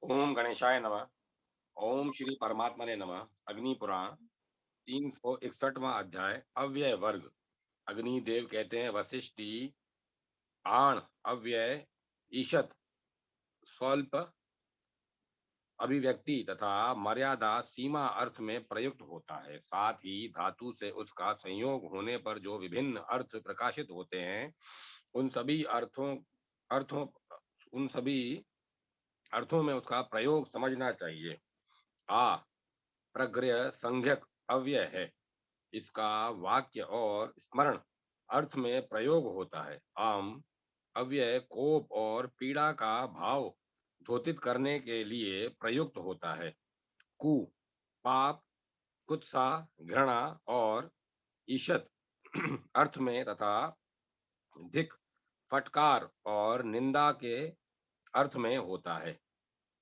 ओम गणेशाय नमः। ओम श्री परमात्मने नमः। अग्नि पुराण 361वां अध्याय अव्यय वर्ग। अग्निदेव कहते हैं वशिष्ठी आण अव्यय ईशत स्वल्प अभिव्यक्ति तथा मर्यादा सीमा अर्थ में प्रयुक्त होता है। साथ ही धातु से उसका संयोग होने पर जो विभिन्न अर्थ प्रकाशित होते हैं उन सभी अर्थों उन सभी अर्थों में उसका प्रयोग समझना चाहिए। आ प्रग्रह संज्ञक अव्यय है। इसका वाक्य और स्मरण अर्थ में प्रयोग होता है। आम अव्यय कोप और पीड़ा का भाव द्योतित करने के लिए प्रयुक्त होता है। कु पाप कुत्सा घृणा और ईशत अर्थ में तथा धिक फटकार और निंदा के अर्थ में होता है।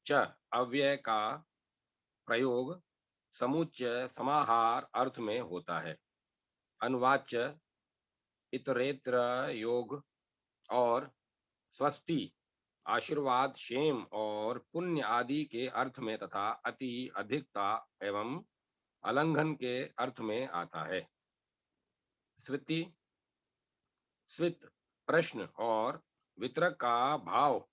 च अव्यय का प्रयोग समुच्चय समाहार अर्थ में होता है। अनुवाच्य इतरेत्र योग और स्वस्ति आशीर्वाद क्षेम और पुण्य आदि के अर्थ में तथा अति अधिकता एवं अलंघन के अर्थ में आता है। स्विति स्वित प्रश्न और वितरक का भाव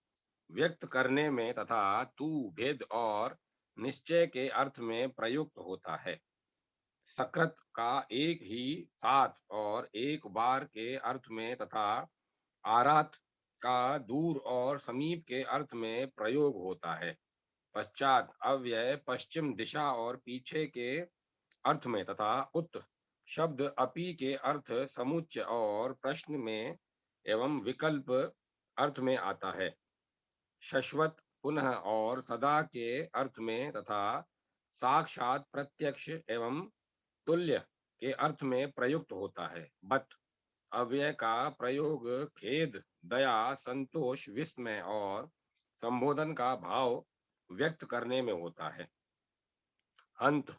व्यक्त करने में तथा तू भेद और निश्चय के अर्थ में प्रयुक्त होता है। सकृत का एक ही साथ और एक बार के अर्थ में तथा आरात का दूर और समीप के अर्थ में प्रयोग होता है। पश्चात अव्यय पश्चिम दिशा और पीछे के अर्थ में तथा उत शब्द अपि के अर्थ समुच्चय और प्रश्न में एवं विकल्प अर्थ में आता है। शश्वत पुनः और सदा के अर्थ में तथा साक्षात प्रत्यक्ष एवं तुल्य के अर्थ में प्रयुक्त होता है। बत अव्यय का प्रयोग खेद दया संतोष विस्मय और संबोधन का भाव व्यक्त करने में होता है। अंत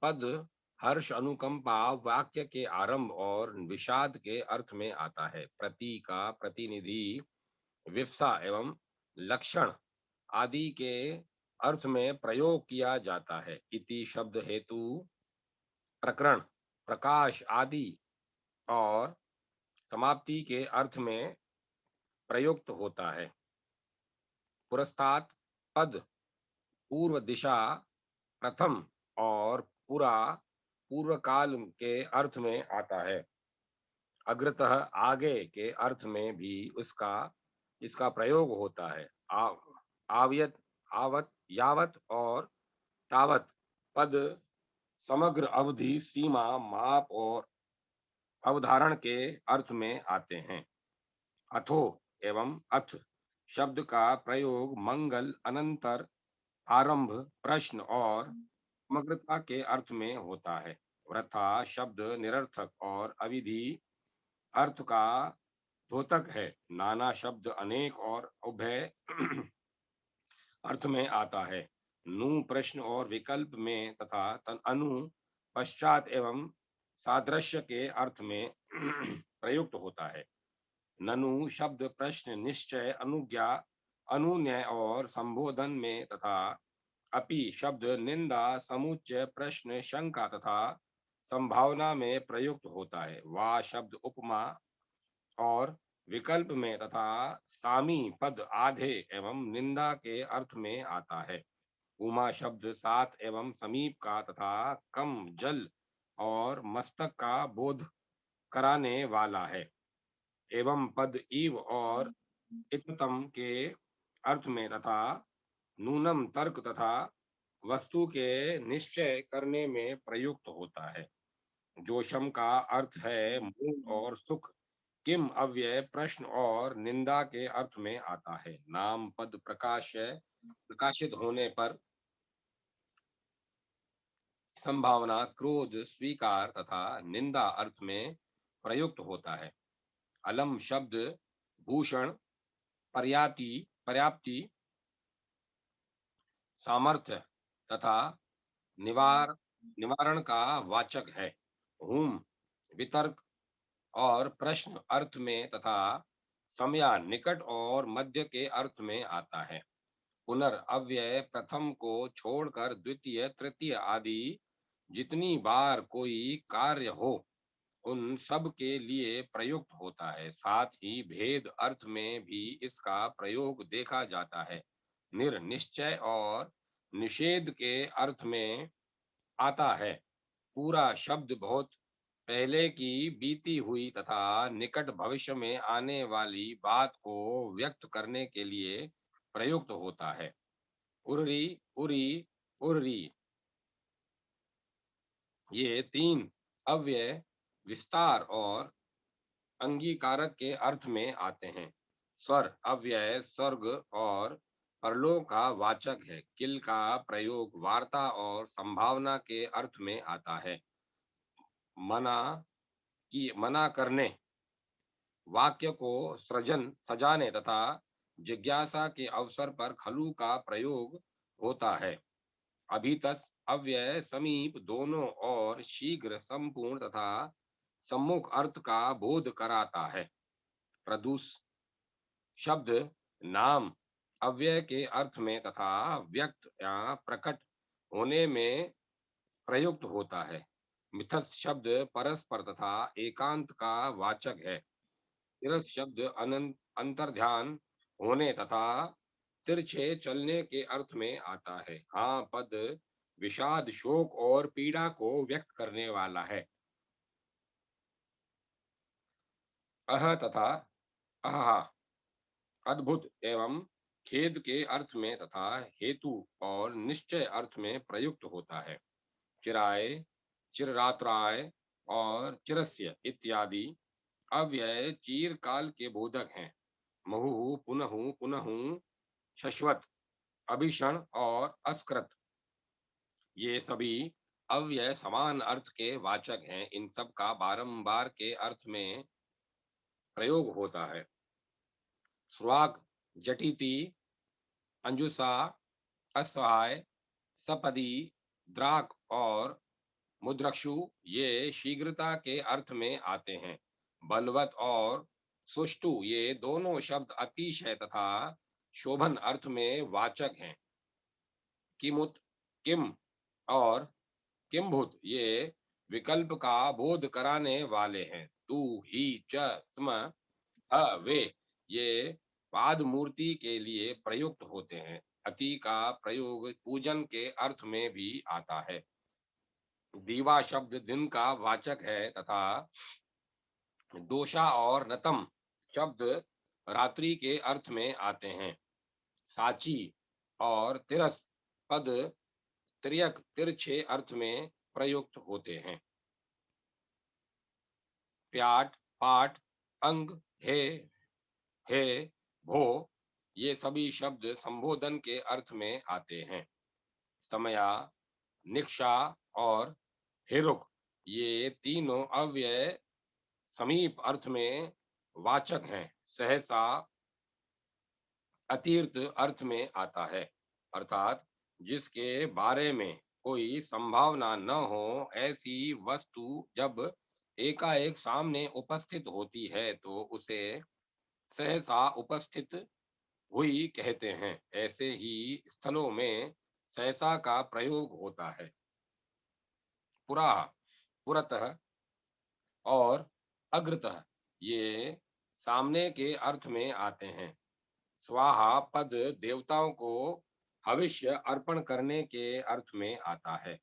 पद हर्ष अनुकंपा वाक्य के आरंभ और विषाद के अर्थ में आता है। प्रति का प्रतिनिधि विप्सा एवं लक्षण आदि के अर्थ में प्रयोग किया जाता है। इति शब्द हेतु प्रकरण प्रकाश आदि और समाप्ति के अर्थ में प्रयुक्त होता है। पुरस्तात् पद पूर्व दिशा प्रथम और पुरा पूर्व काल के अर्थ में आता है। अग्रतः आगे के अर्थ में भी उसका इसका प्रयोग होता है। आवियत आवत यावत और तावत पद समग्र अवधि सीमा माप और अवधारण के अर्थ में आते हैं। अथो एवं अथ शब्द का प्रयोग मंगल अनंतर आरंभ प्रश्न और समग्रता के अर्थ में होता है। वृथा शब्द निरर्थक और अविधि अर्थ का द्योतक है। नाना शब्द अनेक और उभय अर्थ में आता है। नु प्रश्न और विकल्प में तथा तन अनु पश्चात एवं सादृश्य के अर्थ में प्रयुक्त होता है। ननु शब्द प्रश्न निश्चय अनुज्ञा अनुनय और संबोधन में तथा अपि शब्द निंदा समुच्चय प्रश्न शंका तथा संभावना में प्रयुक्त होता है। वा शब्द उपमा और विकल्प में तथा सामी पद आधे एवं निंदा के अर्थ में आता है। उमा शब्द साथ एवं समीप का तथा कम जल और मस्तक का बोध कराने वाला है। एवं पद इव और इततम के अर्थ में तथा नूनम तर्क तथा वस्तु के निश्चय करने में प्रयुक्त होता है। जोशम का अर्थ है मूल और सुख। किम अव्यय प्रश्न और निंदा के अर्थ में आता है। नाम पद प्रकाशित होने पर संभावना क्रोध स्वीकार तथा निंदा अर्थ में प्रयुक्त होता है। अलम शब्द भूषण पर्याप्ति सामर्थ्य तथा निवारण का वाचक है। हुम वितर्क और प्रश्न अर्थ में तथा समया निकट और मध्य के अर्थ में आता है। पुनर्अव्यय प्रथम को छोड़कर द्वितीय तृतीय आदि जितनी बार कोई कार्य हो उन सब के लिए प्रयुक्त होता है। साथ ही भेद अर्थ में भी इसका प्रयोग देखा जाता है। निर्निश्चय और निषेध के अर्थ में आता है। पूरा शब्द बहुत पहले की बीती हुई तथा निकट भविष्य में आने वाली बात को व्यक्त करने के लिए प्रयुक्त होता है। उर्री, उरी, उर्री, ये तीन अव्यय विस्तार और अंगीकारक के अर्थ में आते हैं। स्वर अव्यय स्वर्ग और परलोक का वाचक है। किल का प्रयोग वार्ता और संभावना के अर्थ में आता है। मना मना करने, वाक्य को सृजन सजाने तथा जिज्ञासा के अवसर पर खलु का प्रयोग होता है। अभितस अव्यय समीप दोनों और शीघ्र संपूर्ण तथा सम्मुख अर्थ का बोध कराता है। प्रदूष शब्द नाम अव्यय के अर्थ में तथा व्यक्त या प्रकट होने में प्रयुक्त होता है। मिथस शब्द परस्पर तथा एकांत का वाचक है। तिरस शब्द अनंत अंतर्ध्यान होने तथा तिरछे चलने के अर्थ में आता है। हाँ पद विषाद शोक और पीड़ा को व्यक्त करने वाला है। अह तथा अहा अद्भुत एवं खेद के अर्थ में तथा हेतु और निश्चय अर्थ में प्रयुक्त होता है। चिराय, चिररात्राय और चिरस्य इत्यादि अव्यय चीरकाल के बोधक हैं। मुहुः पुनः पुनः शश्वत, अभीषण और अस्कृत, ये सभी अव्यय समान अर्थ के वाचक हैं। इन सब का बारंबार के अर्थ में प्रयोग होता है। स्वाग, जटिति, अंजुसा, असहाय, सपदी, द्राक और मुद्रक्षु ये शीघ्रता के अर्थ में आते हैं। बलवत और सुष्टु ये दोनों शब्द अतिशय तथा शोभन अर्थ में वाचक हैं। किमुत, किम और किम्भूत ये विकल्प का बोध कराने वाले हैं। तू ही च स्म वे ये पाद मूर्ति के लिए प्रयुक्त होते हैं। अति का प्रयोग पूजन के अर्थ में भी आता है। दीवा शब्द दिन का वाचक है तथा दोषा और नतम शब्द रात्रि के अर्थ में आते हैं। साची और तिरस पद त्रियक तिरछे अर्थ में प्रयुक्त होते हैं। प्याट, पाठ, अंग, हे, भो ये सभी शब्द संबोधन के अर्थ में आते हैं। समया, निक्षा और हिरुक ये तीनों अव्यय समीप अर्थ में वाचक हैं। सहसा अतीर्थ अर्थ में आता है, अर्थात जिसके बारे में कोई संभावना न हो ऐसी वस्तु जब एकाएक सामने उपस्थित होती है तो उसे सहसा उपस्थित हुई कहते हैं। ऐसे ही स्थलों में सहसा का प्रयोग होता है। पुरा, पुरतः और अग्रतः ये सामने के अर्थ में आते हैं। स्वाहा पद देवताओं को हविष्य अर्पण करने के अर्थ में आता है।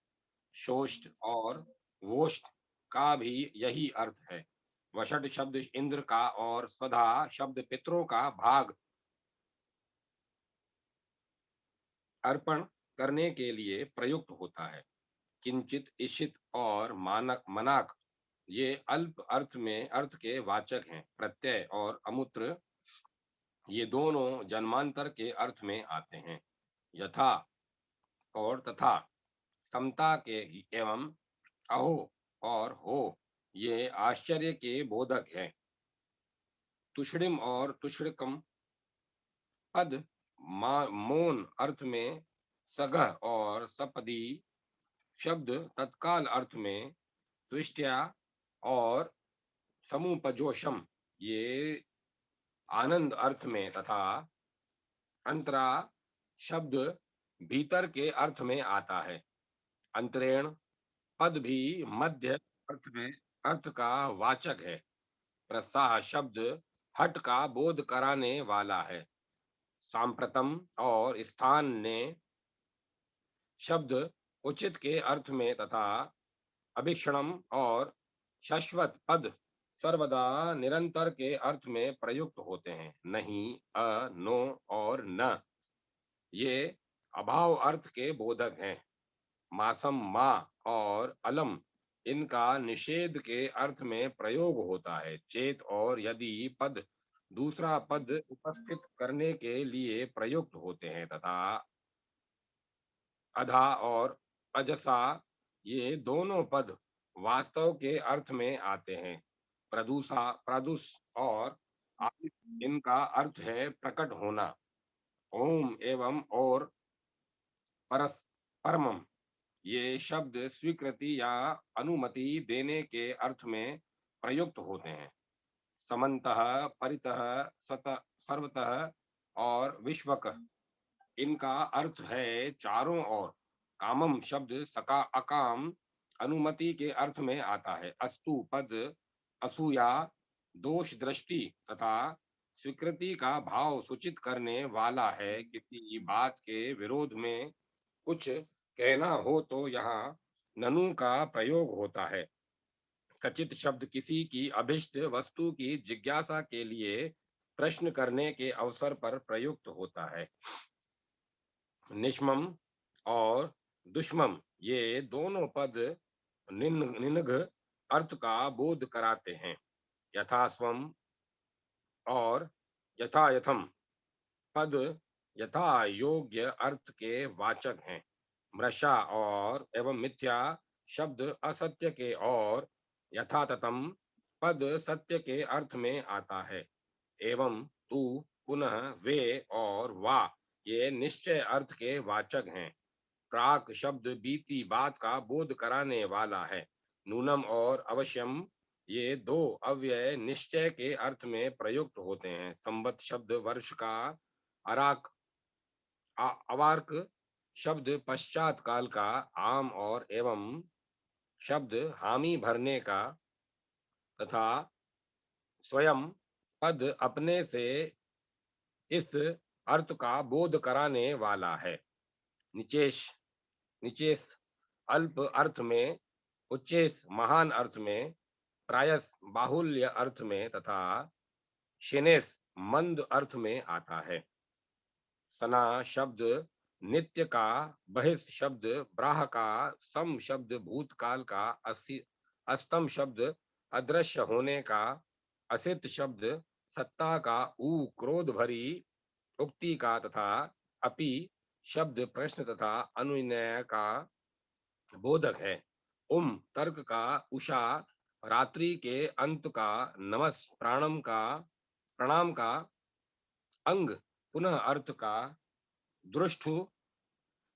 शोष्ठ और वोष्ठ का भी यही अर्थ है। वषट शब्द इंद्र का और स्वधा शब्द पितरों का भाग अर्पण करने के लिए प्रयुक्त होता है। किंचित, इशित और मानक मनाक ये अल्प अर्थ में अर्थ के वाचक हैं। प्रत्यय और अमूत्र ये दोनों जन्मांतर के अर्थ में आते हैं। यथा और तथा समता के एवं अहो और हो ये आश्चर्य के बोधक हैं। तुषड़िम और तुषड़कम पद मौन अर्थ में सगह और सपदी शब्द तत्काल अर्थ में तुष्ट्या और समुपजोषम ये आनंद अर्थ में तथा अंतरा शब्द भीतर के अर्थ में आता है। अंतरेण पद भी मध्य अर्थ में अर्थ का वाचक है। प्रसाह शब्द हट का बोध कराने वाला है। सांप्रतम और स्थान ने शब्द उचित के अर्थ में तथा अभीक्षणम और शाश्वत पद सर्वदा निरंतर के अर्थ में प्रयुक्त होते हैं। नहीं, नो और न ये अभाव अर्थ के बोधक हैं। मासम मा और अलम इनका निषेध के अर्थ में प्रयोग होता है। चेत और यदि पद दूसरा पद उपस्थित करने के लिए प्रयुक्त होते हैं तथा अधा और अजसा ये दोनों पद वास्तव के अर्थ में आते हैं। प्रदूषा प्रदुष और आदिश इनका अर्थ है प्रकट होना। ओम एवं और परस परमम ये शब्द स्वीकृति या अनुमति देने के अर्थ में प्रयुक्त होते हैं। समन्तः परितः सत सर्वतः और विश्वक इनका अर्थ है चारों ओर। कामम शब्द सका अकाम अनुमति के अर्थ में आता है। अस्तु पद असूया दोष दृष्टि तथा स्वीकृति का भाव सूचित करने वाला है। किसी बात के विरोध में कुछ कहना हो तो यहाँ ननु का प्रयोग होता है। कचित शब्द किसी की अभिष्ट वस्तु की जिज्ञासा के लिए प्रश्न करने के अवसर पर प्रयुक्त होता है। निष्मम और दुष्मम ये दोनों पद निनघ अर्थ का बोध कराते हैं। यथास्वम और यथायथम पद यथा योग्य अर्थ के वाचक हैं। मृषा और एवं मिथ्या शब्द असत्य के और यथातथम पद सत्य के अर्थ में आता है। एवं तू पुनः वे और वा ये निश्चय अर्थ के वाचक हैं। प्राक शब्द बीती बात का बोध कराने वाला है। नूनम और अवश्यम ये दो अव्यय निश्चय के अर्थ में प्रयुक्त होते हैं। संवत शब्द वर्ष का अराक अवार्क शब्द पश्चात काल का। आम और एवं शब्द हामी भरने का तथा स्वयं पद अपने से इस अर्थ का बोध कराने वाला है। निचेश निचेस अल्प अर्थ में, उच्चेस महान अर्थ में, प्रायस बाहुल्य अर्थ में तथा शेनेस मंद अर्थ में आता है। सना शब्द नित्य का, बहिष शब्द ब्राह का, सम शब्द भूतकाल का, अस्तम शब्द अदृश्य होने का, असित शब्द सत्ता का, ऊ क्रोध भरी उक्ति का तथा अपि शब्द प्रश्न तथा अनुनय का बोधक है। तर्क का, उषा रात्रि के अंत का, नमस प्रणाम का, अंग पुनः अर्थ का, दृष्टु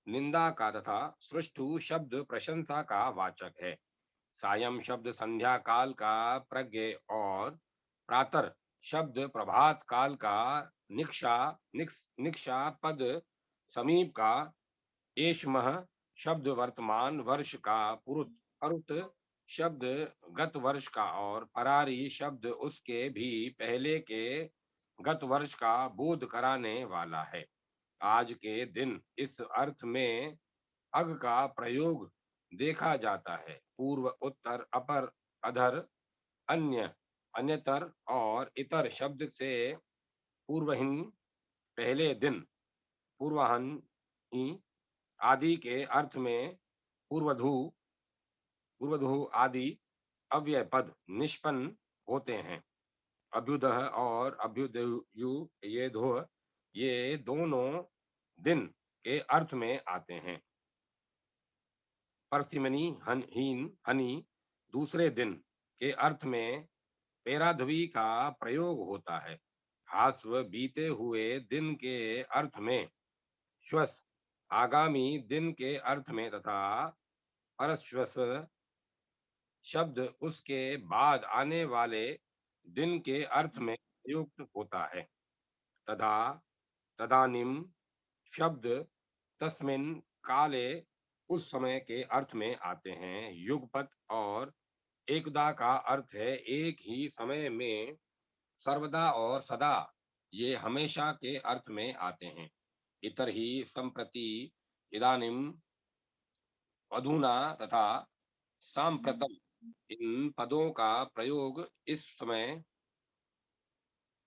निंदा का तथा सृष्टु शब्द प्रशंसा का वाचक है। सायं शब्द संध्या काल का, प्रज्ञ और प्रातर शब्द प्रभात काल का, निक्षा पद समीप का, एष्मः शब्द वर्तमान वर्ष का, पुरुत परुत शब्द गत वर्ष का और परारी शब्द उसके भी पहले के गत वर्ष का बोध कराने वाला है। आज के दिन इस अर्थ में अग का प्रयोग देखा जाता है। पूर्व उत्तर अपर अधर अन्य अन्यतर और इतर शब्द से पूर्वहीन पहले दिन, पूर्वाहन आदि के अर्थ में पूर्वधु पूर्वधु आदि अव्यय पद निष्पन्न होते हैं। अभ्युदय और अभ्युदयु ये दो ये दोनों दिन के अर्थ में आते हैं। परसिमनी हनी दूसरे दिन के अर्थ में पेराध्वी का प्रयोग होता है। हास्व बीते हुए दिन के अर्थ में, श्वस आगामी दिन के अर्थ में तथा परश्वस शब्द उसके बाद आने वाले दिन के अर्थ में प्रयुक्त होता है। तदा तदानिम शब्द तस्मिन काले उस समय के अर्थ में आते हैं। युगपत और एकदा का अर्थ है एक ही समय में, सर्वदा और सदा, ये हमेशा के अर्थ में आते हैं। इतर ही संप्रति, इदानीम, अधुना तथा सांप्रतम, इन पदों का प्रयोग इस समय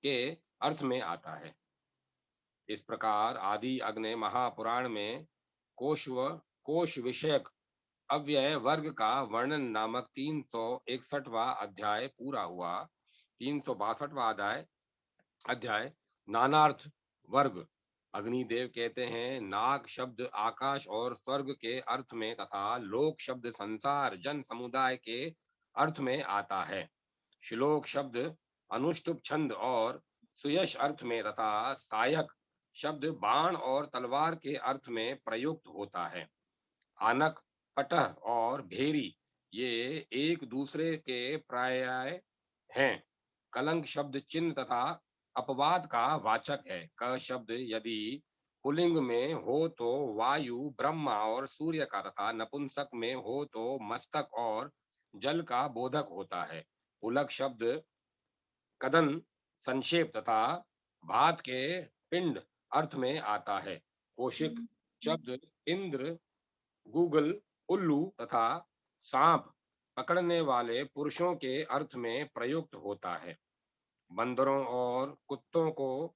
के अर्थ में आता है। इस प्रकार आदि अग्नि महापुराण में कोश विषयक अव्यय वर्ग का वर्णन नामक 361वां अध्याय पूरा हुआ। 362वां अध्याय नानार्थ वर्ग। अग्निदेव कहते हैं, नाग शब्द आकाश और स्वर्ग के अर्थ में तथा लोक शब्द संसार जन समुदाय के अर्थ में आता है। श्लोक शब्द अनुष्टुप छंद और सुयश अर्थ में तथा सायक शब्द बाण और तलवार के अर्थ में प्रयुक्त होता है। आनक, पटह और भेरी ये एक दूसरे के पर्याय हैं। कलंक शब्द चिन्ह तथा अपवाद का वाचक है। क शब्द यदि पुल्लिंग में हो तो वायु, ब्रह्मा और सूर्य का तथा नपुंसक में हो तो मस्तक और जल का बोधक होता है। उलक शब्द कदन, संक्षेप तथा भात के पिंड अर्थ में आता है। कौशिक शब्द इंद्र, गूगल, उल्लू तथा सांप पकड़ने वाले पुरुषों के अर्थ में प्रयुक्त होता है। बंदरों और कुत्तों को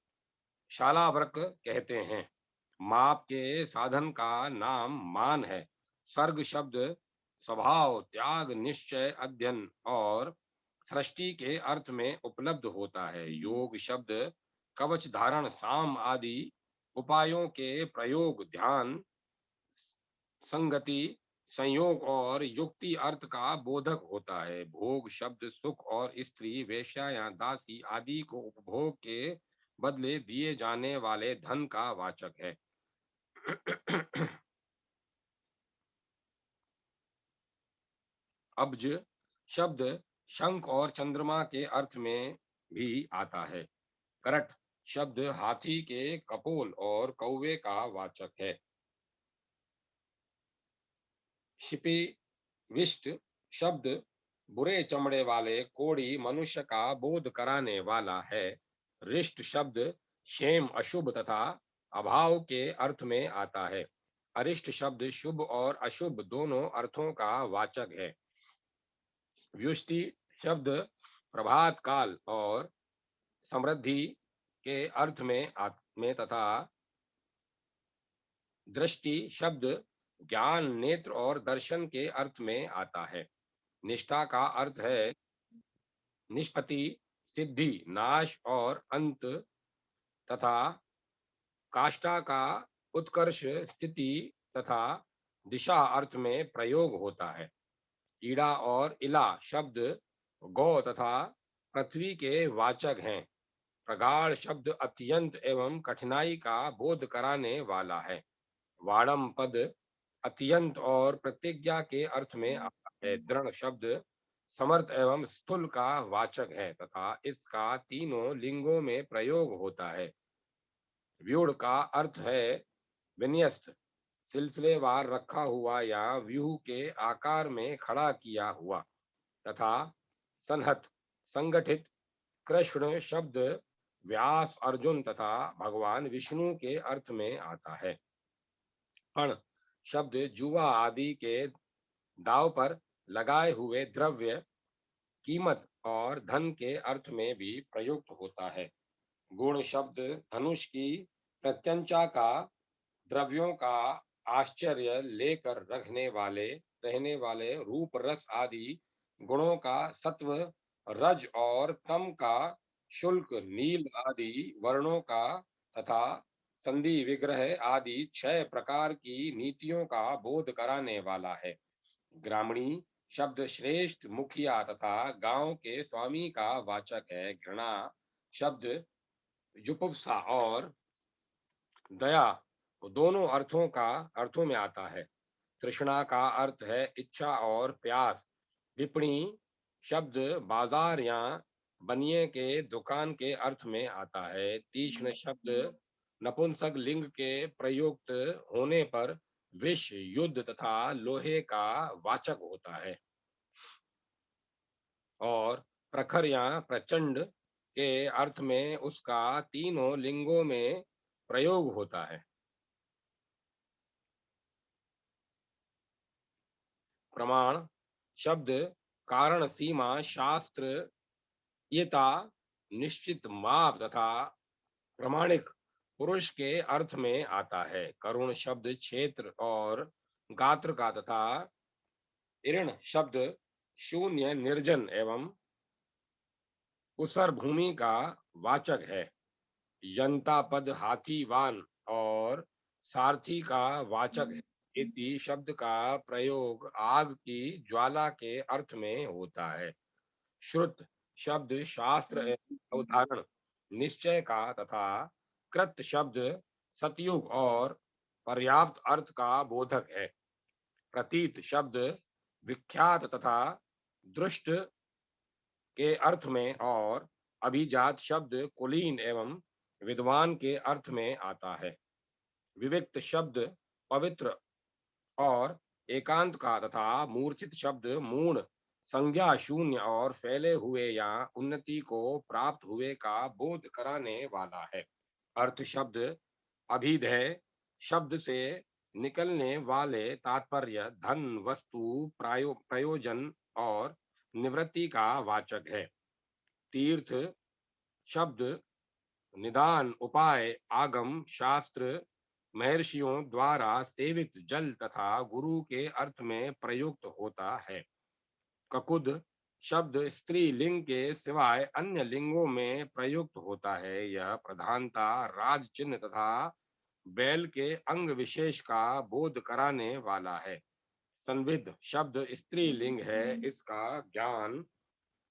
शालावर्क कहते हैं। माप के साधन का नाम मान है। सर्ग शब्द स्वभाव, त्याग, निश्चय, अध्ययन और सृष्टि के अर्थ में उपलब्ध होता है। योग शब्द कवच धारण, साम आदि उपायों के प्रयोग, ध्यान, संगति, संयोग और युक्ति अर्थ का बोधक होता है। भोग शब्द सुख और स्त्री, वेश्या या दासी आदि को उपभोग के बदले दिए जाने वाले धन का वाचक है। अब्ज शब्द शंख और चंद्रमा के अर्थ में भी आता है। करट शब्द हाथी के कपोल और कौवे का वाचक है। शिपी विष्ट शब्द बुरे चमड़े वाले कोढ़ी मनुष्य का बोध कराने वाला है। रिष्ट शब्द क्षेम, अशुभ तथा अभाव के अर्थ में आता है। अरिष्ट शब्द शुभ और अशुभ दोनों अर्थों का वाचक है। व्युष्टि शब्द प्रभात काल और समृद्धि के अर्थ में तथा दृष्टि शब्द ज्ञान, नेत्र और दर्शन के अर्थ में आता है। निष्ठा का अर्थ है निष्पत्ति, सिद्धि, नाश और अंत तथा काष्ठा का उत्कर्ष, स्थिति तथा दिशा अर्थ में प्रयोग होता है। ईड़ा और इला शब्द गौ तथा पृथ्वी के वाचक हैं। प्रगाढ़ शब्द अत्यंत एवं कठिनाई का बोध कराने वाला है। वाड़म पद अत्यंत और प्रतिज्ञा के अर्थ में आता है। दृढ़ शब्द समर्थ एवं स्थूल का वाचक है तथा इसका तीनों लिंगों में प्रयोग होता है। व्यूढ़ का अर्थ है विन्यस्त, सिलसिलेवार रखा हुआ या व्यूह के आकार में खड़ा किया हुआ तथा संहत, संगठित। कृष्ण शब्द व्यास, अर्जुन तथा भगवान विष्णु के अर्थ में आता है। पण शब्द जुआ आदि के दाव पर लगाए हुए द्रव्य, कीमत और धन के अर्थ में भी प्रयुक्त होता है। गुण शब्द धनुष की प्रत्यंचा का, द्रव्यों का आश्चर्य लेकर रहने वाले रूप, रस आदि गुणों का सत्व, रज और तम का शुल्क, नील आदि वर्णों का तथा संधि, विग्रह आदि 6 प्रकार की नीतियों का बोध कराने वाला है। ग्रामणी शब्द श्रेष्ठ, मुखिया तथा गांव के स्वामी का वाचक है। घृणा शब्द जुपुप्सा और दया दोनों अर्थों में आता है। तृष्णा का अर्थ है इच्छा और प्यास। विपणी शब्द बाजार या बनिए के दुकान के अर्थ में आता है। तीक्ष्ण शब्द नपुंसक लिंग के प्रयुक्त होने पर विष, युद्ध तथा लोहे का वाचक होता है, और प्रखर या प्रचंड के अर्थ में उसका तीनों लिंगों में प्रयोग होता है। प्रमाण शब्द कारण, सीमा, शास्त्र, यता, निश्चित माप तथा प्रमाणिक पुरुष के अर्थ में आता है। करुण शब्द क्षेत्र और गात्र का तथा ईर्ण शब्द शून्य, निर्जन एवं उसर भूमि का वाचक है। यंता पद हाथी, वान और सारथी का वाचक है। इति शब्द का प्रयोग आग की ज्वाला के अर्थ में होता है। श्रुत शब्द शास्त्र एवं अवधारण, निश्चय का तथा कृत शब्द सतयुग और पर्याप्त अर्थ का बोधक है। प्रतीत शब्द विख्यात तथा दृष्ट के अर्थ में और अभिजात शब्द कुलीन एवं विद्वान के अर्थ में आता है। विविक्त शब्द पवित्र और एकांत का तथा मूर्छित शब्द मूढ़, संज्ञा शून्य और फैले हुए या उन्नति को प्राप्त हुए का बोध कराने वाला है। अर्थ शब्द अभिधेय शब्द से निकलने वाले तात्पर्य, धन, वस्तु, प्रयोजन और निवृत्ति का वाचक है। तीर्थ शब्द निदान, उपाय, आगम, शास्त्र, महर्षियों द्वारा सेवित जल तथा गुरु के अर्थ में प्रयुक्त होता है। ककुद शब्द स्त्री लिंग के सिवाय अन्य लिंगों में प्रयुक्त होता है। यह प्रधानता राज चिन्ह तथा बैल के अंग विशेष का बोध कराने वाला है। संविध शब्द स्त्री लिंग है। इसका ज्ञान,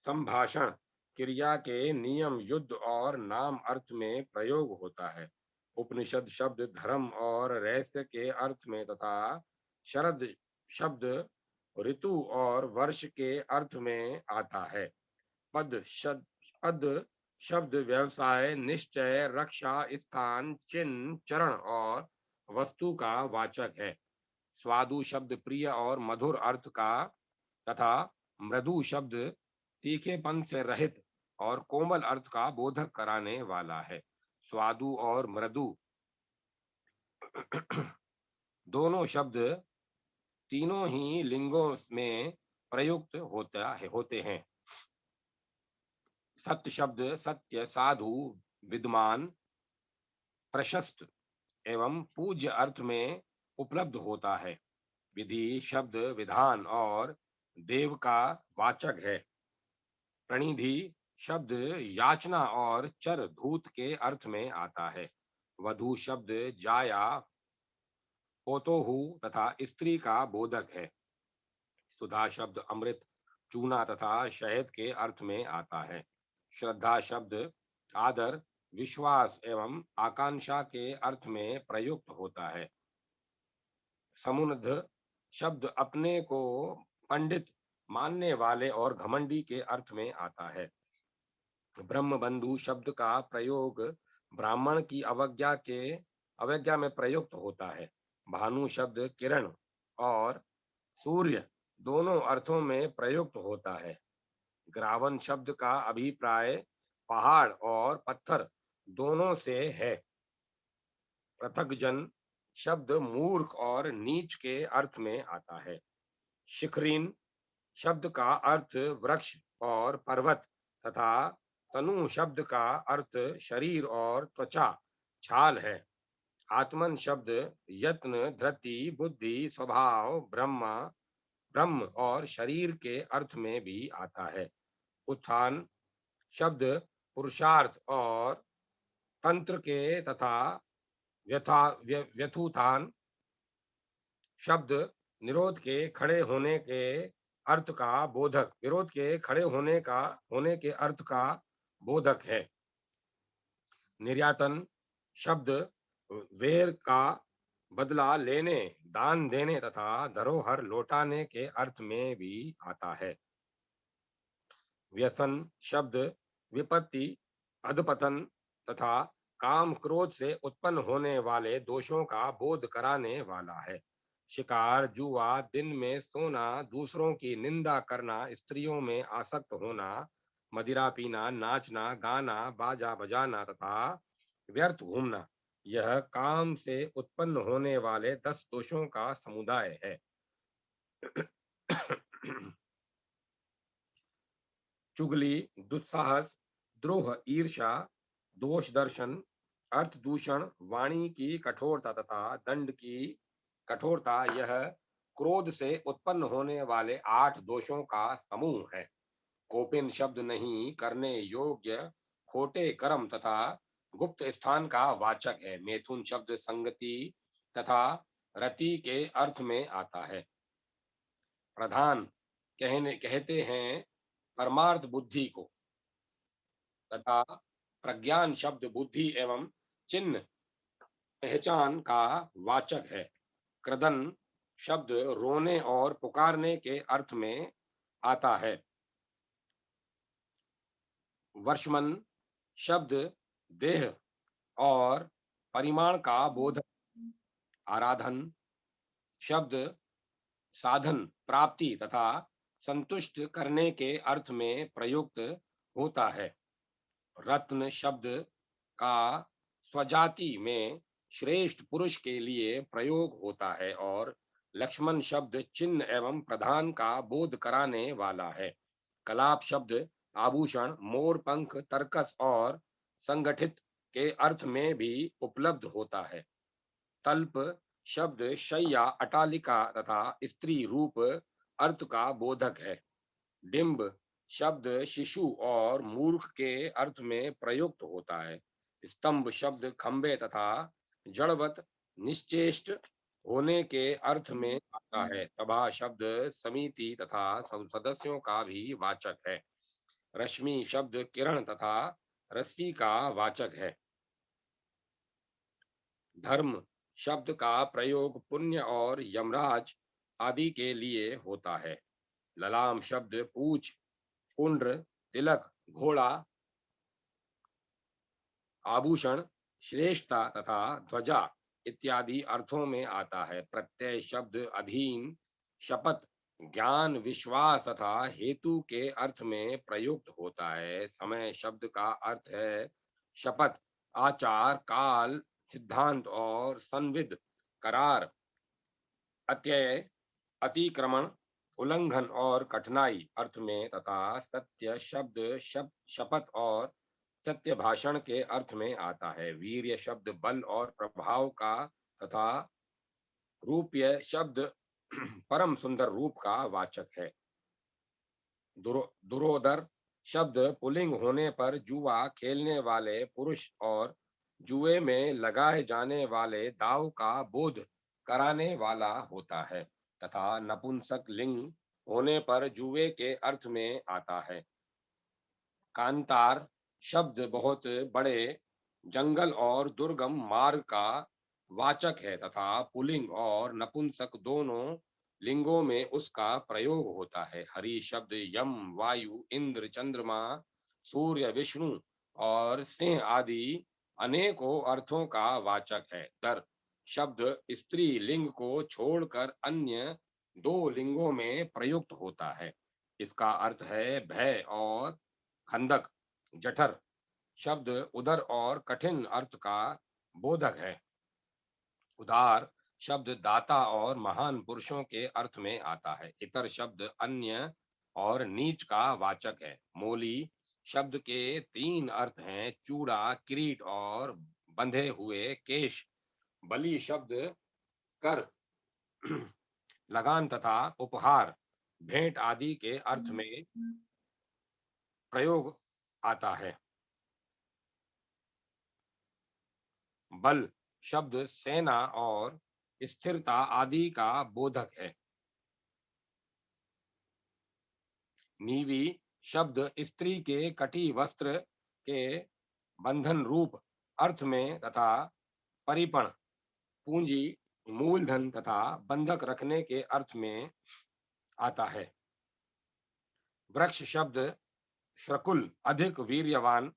संभाषण, क्रिया के नियम, युद्ध और नाम अर्थ में प्रयोग होता है। उपनिषद शब्द धर्म और रहस्य के अर्थ में तथा शरद शब्द ऋतु और वर्ष के अर्थ में आता है। पद शब्द व्यवसाय, निश्चय, रक्षा, स्थान, चिन्ह, चरण और वस्तु का वाचक है। स्वादु शब्द प्रिय और मधुर अर्थ का तथा मृदु शब्द तीखेपन से रहित और कोमल अर्थ का बोधक कराने वाला है। स्वादु और मृदु दोनों शब्द तीनों ही लिंगों में प्रयुक्त होते हैं। सत्य शब्द सत्य, साधु, विद्वान, प्रशस्त एवं पूज्य अर्थ में उपलब्ध होता है। विधि शब्द विधान और देव का वाचक है। प्रणिधि शब्द याचना और चर धूत के अर्थ में आता है। वधु शब्द जाया, पोतोहु तथा स्त्री का बोधक है। सुधा शब्द अमृत, चूना तथा शहद के अर्थ में आता है। श्रद्धा शब्द आदर, विश्वास एवं आकांक्षा के अर्थ में प्रयुक्त होता है। समुन्नध शब्द अपने को पंडित मानने वाले और घमंडी के अर्थ में आता है। ब्रह्म बंधु शब्द का प्रयोग ब्राह्मण की अवज्ञा में प्रयुक्त होता है। भानु शब्द किरण और सूर्य दोनों अर्थों में प्रयुक्त होता है। ग्रावन शब्द का अभिप्राय पहाड़ और पत्थर दोनों से है। पृथकजन शब्द मूर्ख और नीच के अर्थ में आता है। शिखरीन शब्द का अर्थ वृक्ष और पर्वत तथा तनु शब्द का अर्थ शरीर और त्वचा, छाल है। आत्मन शब्द यत्न, धृति, बुद्धि, स्वभाव, ब्रह्म और शरीर के अर्थ में भी आता है। उत्थान शब्द पुरुषार्थ और तंत्र के तथा व्यथुथान शब्द निरोध के खड़े होने के अर्थ का बोधक, विरोध के खड़े होने के अर्थ का बोधक है। निर्यातन शब्द वेर का बदला लेने, दान देने तथा धरोहर लौटाने के अर्थ में भी आता है। व्यसन शब्द विपत्ति, अधपतन तथा काम क्रोध से उत्पन्न होने वाले दोषों का बोध कराने वाला है। शिकार, जुआ, दिन में सोना, दूसरों की निंदा करना, स्त्रियों में आसक्त होना, मदिरा पीना, नाचना, गाना, बाजा बजाना तथा व्यर्थ घूमना, यह काम से उत्पन्न होने वाले 10 दोषों का समुदाय है। चुगली, दुस्साहस, द्रोह, ईर्ष्या, दोष दर्शन, अर्थ दूषण, वाणी की कठोरता तथा दंड की कठोरता, यह क्रोध से उत्पन्न होने वाले 8 दोषों का समूह है। कोपिन शब्द नहीं करने योग्य खोटे कर्म तथा गुप्त स्थान का वाचक है। मैथुन शब्द संगति तथा रति के अर्थ में आता है। प्रधान कहते हैं परमार्थ बुद्धि को तथा प्रज्ञान शब्द बुद्धि एवं चिन्ह पहचान का वाचक है। क्रदन शब्द रोने और पुकारने के अर्थ में आता है। वर्षमन शब्द देह और परिमाण का बोधक। आराधन शब्द साधन, प्राप्ति तथा संतुष्ट करने के अर्थ में प्रयुक्त होता है। रत्न शब्द का स्वजाति में श्रेष्ठ पुरुष के लिए प्रयोग होता है और लक्ष्मण शब्द चिन्ह एवं प्रधान का बोध कराने वाला है। कलाप शब्द आभूषण, मोर पंख, तर्कस और संगठित के अर्थ में भी उपलब्ध होता है। तल्प शब्द शैया, अटालिका तथा स्त्री रूप अर्थ का बोधक है। डिंब शब्द शिशु और मूर्ख के अर्थ में प्रयुक्त होता है। स्तंभ शब्द खंबे तथा जड़वत निश्चेष्ट होने के अर्थ में आता है। सभा शब्द समिति तथा सदस्यों का भी वाचक है। रश्मि शब्द किरण तथा रस्सी का वाचक है। धर्म शब्द का प्रयोग पुण्य और यमराज आदि के लिए होता है। ललाम शब्द पूछ, पुंड्र, तिलक, घोड़ा, आभूषण, श्रेष्ठता तथा ध्वजा इत्यादि अर्थों में आता है। प्रत्यय शब्द अधीन, शपथ, ज्ञान, विश्वास तथा हेतु के अर्थ में प्रयुक्त होता है। समय शब्द का अर्थ है शपथ, आचार, काल, सिद्धांत और संविद, करार, अत्यय, अतिक्रमण, उल्लंघन और कठिनाई अर्थ में तथा सत्य शब्द शपथ और सत्य भाषण के अर्थ में आता है। वीर्य शब्द बल और प्रभाव का तथा रूप्य शब्द परम सुंदर रूप का वाचक है। दुरोदर शब्द पुल्लिंग होने पर जुआ खेलने वाले पुरुष और जुए में लगाए जाने वाले दाव का बोध कराने वाला होता है तथा नपुंसक लिंग होने पर जुए के अर्थ में आता है। कांतार शब्द बहुत बड़े जंगल और दुर्गम मार्ग का वाचक है तथा पुल्लिंग और नपुंसक दोनों लिंगों में उसका प्रयोग होता है। हरि शब्द यम, वायु, इंद्र, चंद्रमा, सूर्य, विष्णु और सिंह आदि अनेकों अर्थों का वाचक है। दर शब्द स्त्री लिंग को छोड़कर अन्य 2 लिंगों में प्रयुक्त होता है। इसका अर्थ है भय और खंदक। जठर शब्द उदर और कठिन अर्थ का बोधक है। उदार शब्द दाता और महान पुरुषों के अर्थ में आता है। इतर शब्द अन्य और नीच का वाचक है। मोली शब्द के 3 अर्थ हैं, चूड़ा, किरीट और बंधे हुए केश। बलि शब्द कर, लगान तथा उपहार, भेंट आदि के अर्थ में प्रयोग आता है। बल शब्द सेना और स्थिरता आदि का बोधक है। नीवी शब्द स्त्री के कटी वस्त्र के बंधन रूप अर्थ में तथा परिपण, पूंजी, मूलधन तथा बंधक रखने के अर्थ में आता है। वृक्ष शब्द शकुल, अधिक वीर्यवान,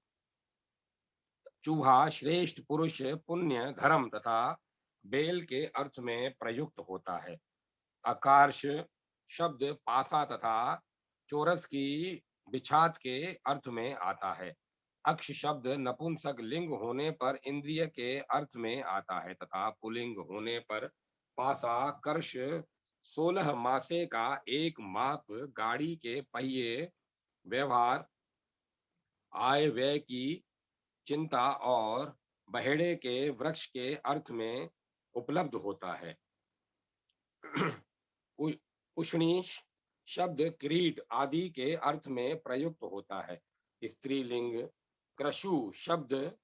चूहा श्रेष्ठ पुरुष, पुण्य, धर्म तथा बेल के अर्थ में प्रयुक्त होता है। आकर्ष शब्द पासा तथा चोरस की बिछात के अर्थ में आता है। अक्ष शब्द नपुंसक लिंग होने पर इंद्रिय के अर्थ में आता है तथा पुल्लिंग होने पर पासा कर्ष 16 मासे का एक माप, गाड़ी के पहिए, व्यवहार, आय व्यय की चिंता और बहेड़े के वृक्ष के अर्थ में उपलब्ध होता है। उ- उष्णी शब्द क्रीट आदि के अर्थ में प्रयुक्त होता है। स्त्रीलिंग क्रशु शब्द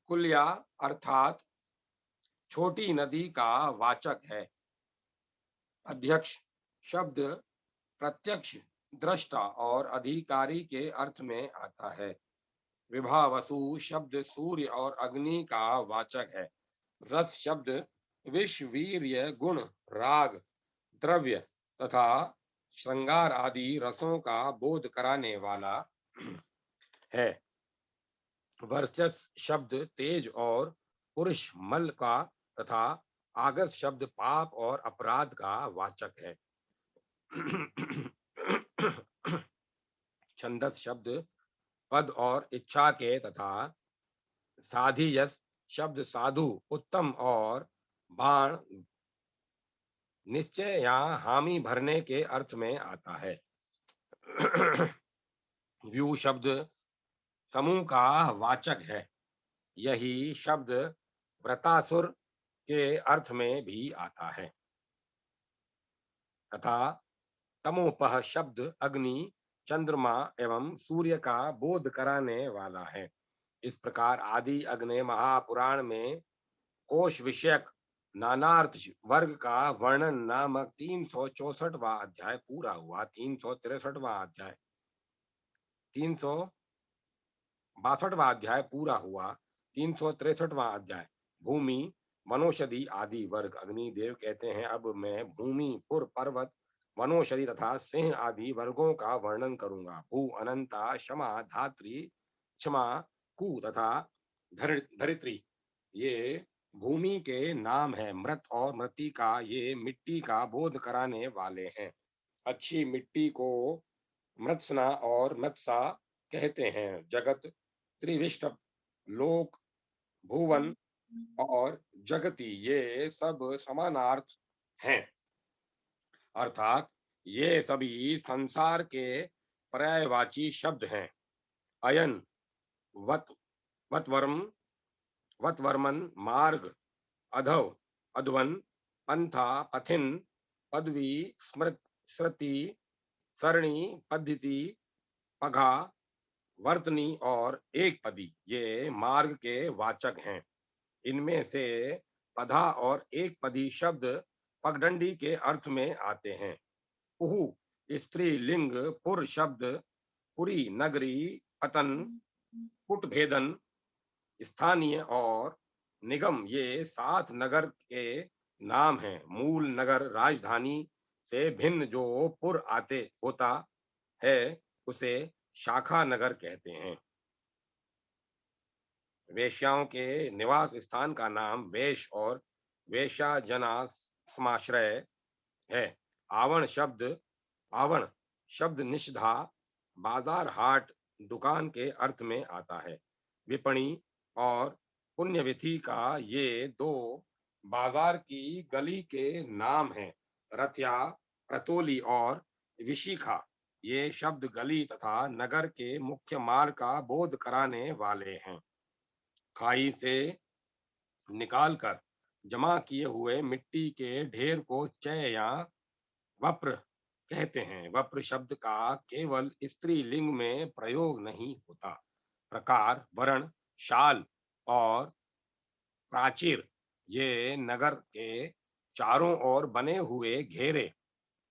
कुल्या अर्थात छोटी नदी का वाचक है। अध्यक्ष शब्द प्रत्यक्ष, दृष्टा और अधिकारी के अर्थ में आता है। विभावसु शब्द सूर्य और अग्नि का वाचक है। रस शब्द विष, वीर्य, गुण, राग, द्रव्य तथा श्रृंगार आदि रसों का बोध कराने वाला है। वर्चस शब्द तेज और पुरुष मल का तथा आगस शब्द पाप और अपराध का वाचक है। छंदस शब्द पद और इच्छा के तथा साधियस शब्द साधु, उत्तम और बाण, निश्चय या हामी भरने के अर्थ में आता है। व्यू शब्द समूह का वाचक है। यही शब्द व्रतासुर के अर्थ में भी आता है तथा तमोपह शब्द अग्नि, चंद्रमा एवं सूर्य का बोध कराने वाला है। इस प्रकार आदि अग्नि महापुराण में कोश विषयक नानार्थ वर्ग का वर्णन नामक 364वां अध्याय पूरा हुआ। 363वां अध्याय 362वां अध्याय पूरा हुआ। 363वां अध्याय भूमि, वनौषधि आदि वर्ग। अग्निदेव कहते हैं, अब मैं भूमि, पुर, पर्वत, वनौषधि तथा सिंह आदि वर्गों का वर्णन करूंगा। भू अनंता, क्षमा, धात्री, क्षमा, कु तथा धरित्री ये भूमि के नाम है। मृत और मृतिका ये मिट्टी का बोध कराने वाले हैं। अच्छी मिट्टी को मृत्सना और मृत्सा कहते हैं। जगत, त्रिविष्ट, लोक, भुवन और जगति ये सब समानार्थ हैं, अर्थात ये सभी संसार के पर्यायवाची शब्द हैं। अयन, वत, वतवर्म, वतवर्मन, मार्ग, अधव, अध्वन, पंथा, पथिन, पदवी, स्मृत, श्रुति, सरणी, पद्धति, पघा, वर्तनी और एक पदी ये मार्ग के वाचक हैं। इनमें से पधा और एक पदी शब्द पगडंडी के अर्थ में आते हैं। पुहु स्त्री लिंग, पुर शब्द पुरी, नगरी, पतन, पुट भेदन, स्थानीय और निगम ये 7 नगर के नाम हैं। मूल नगर राजधानी से भिन्न जो पुर आते होता है उसे शाखा नगर कहते हैं। वेश्याओं के निवास स्थान का नाम वेश और वेश्या जना समाश्रय है। आवण शब्द निषधा, बाजार, हाट, दुकान के अर्थ में आता है। विपणी और पुण्यविथि का ये 2 बाजार की गली के नाम हैं। रथया, रतोली और विशिखा ये शब्द गली तथा नगर के मुख्य मार्ग का बोध कराने वाले हैं। खाई से निकालकर जमा किए हुए मिट्टी के ढेर को चय या वप्र कहते हैं। वप्र शब्द का केवल स्त्रीलिंग में प्रयोग नहीं होता। प्रकार, वर्ण, शाल और प्राचीर ये नगर के चारों ओर बने हुए घेरे,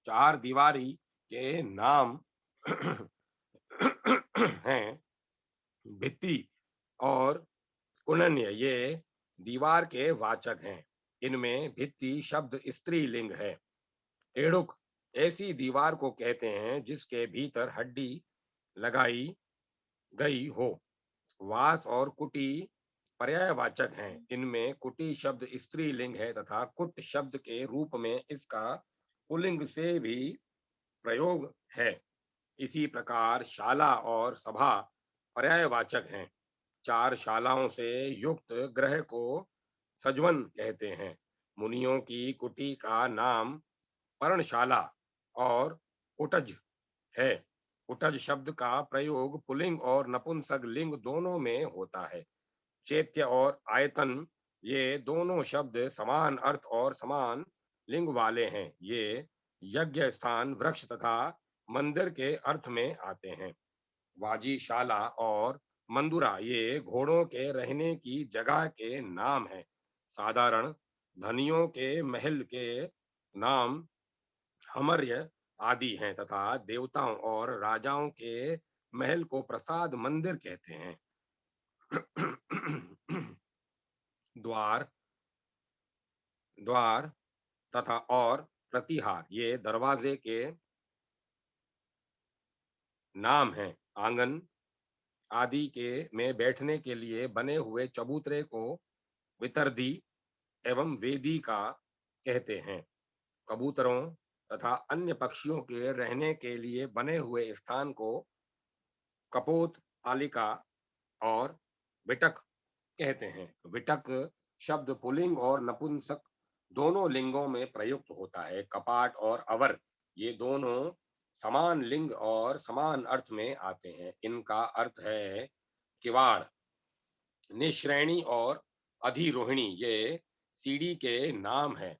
चार दीवारी के नाम हैं। भित्ति और कुनन्य ये दीवार के वाचक हैं। इनमें भित्ति शब्द स्त्रीलिंग है। एड़ुक ऐसी दीवार को कहते हैं जिसके भीतर हड्डी लगाई गई हो। वास और कुटी पर्यायवाचक हैं। इनमें कुटी शब्द स्त्रीलिंग है तथा कुट शब्द के रूप में इसका पुल्लिंग से भी प्रयोग है। इसी प्रकार शाला और सभा पर्यायवाचक हैं। चार शालाओं से युक्त ग्रह को सजवन कहते हैं। मुनियों की कुटी का नाम पर्णशाला और उटज है। उटज शब्द का प्रयोग पुल्लिंग और नपुंसक लिंग दोनों में होता है। चैत्य और आयतन ये दोनों शब्द समान अर्थ और समान लिंग वाले हैं। ये यज्ञ स्थान, वृक्ष तथा मंदिर के अर्थ में आते हैं। वाजीशाला और मंदुरा ये घोड़ों के रहने की जगह के नाम हैं। साधारण धनियों के महल के नाम हमर्य आदि हैं तथा देवताओं और राजाओं के महल को प्रसाद मंदिर कहते हैं। द्वार, द्वार तथा और प्रतिहार ये दरवाजे के नाम हैं। आंगन आदि के में बैठने के लिए बने हुए चबूतरे को वितर्दी एवं वेदी का कहते हैं। कबूतरों तथा अन्य पक्षियों के रहने के लिए बने हुए स्थान को कपोत तालिका और विटक कहते हैं। विटक शब्द पुल्लिंग और नपुंसक दोनों लिंगों में प्रयुक्त होता है। कपाट और अवर ये दोनों समान लिंग और समान अर्थ में आते हैं। इनका अर्थ है किवाड़, निश्रेणी और अधिरोहिणी ये सीढ़ी के नाम है।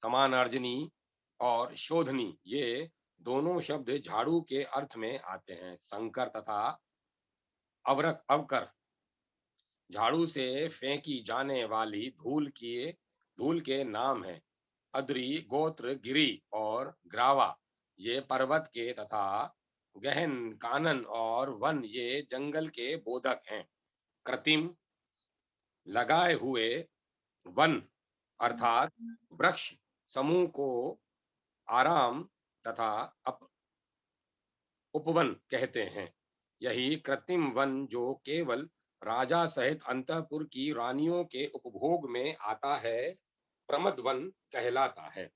समानार्जनी और शोधनी ये दोनों शब्द झाड़ू के अर्थ में आते हैं। संकर तथा अवरक अवकर झाड़ू से फेंकी जाने वाली धूल के नाम है। अद्री, गोत्र, गिरी और ग्रावा ये पर्वत के तथा गहन, कानन और वन ये जंगल के बोधक हैं। कृत्रिम लगाए हुए वन अर्थात वृक्ष समूह को आराम तथा उपवन कहते हैं। यही कृत्रिम वन जो केवल राजा सहित अंतःपुर की रानियों के उपभोग में आता है प्रमद वन कहलाता है।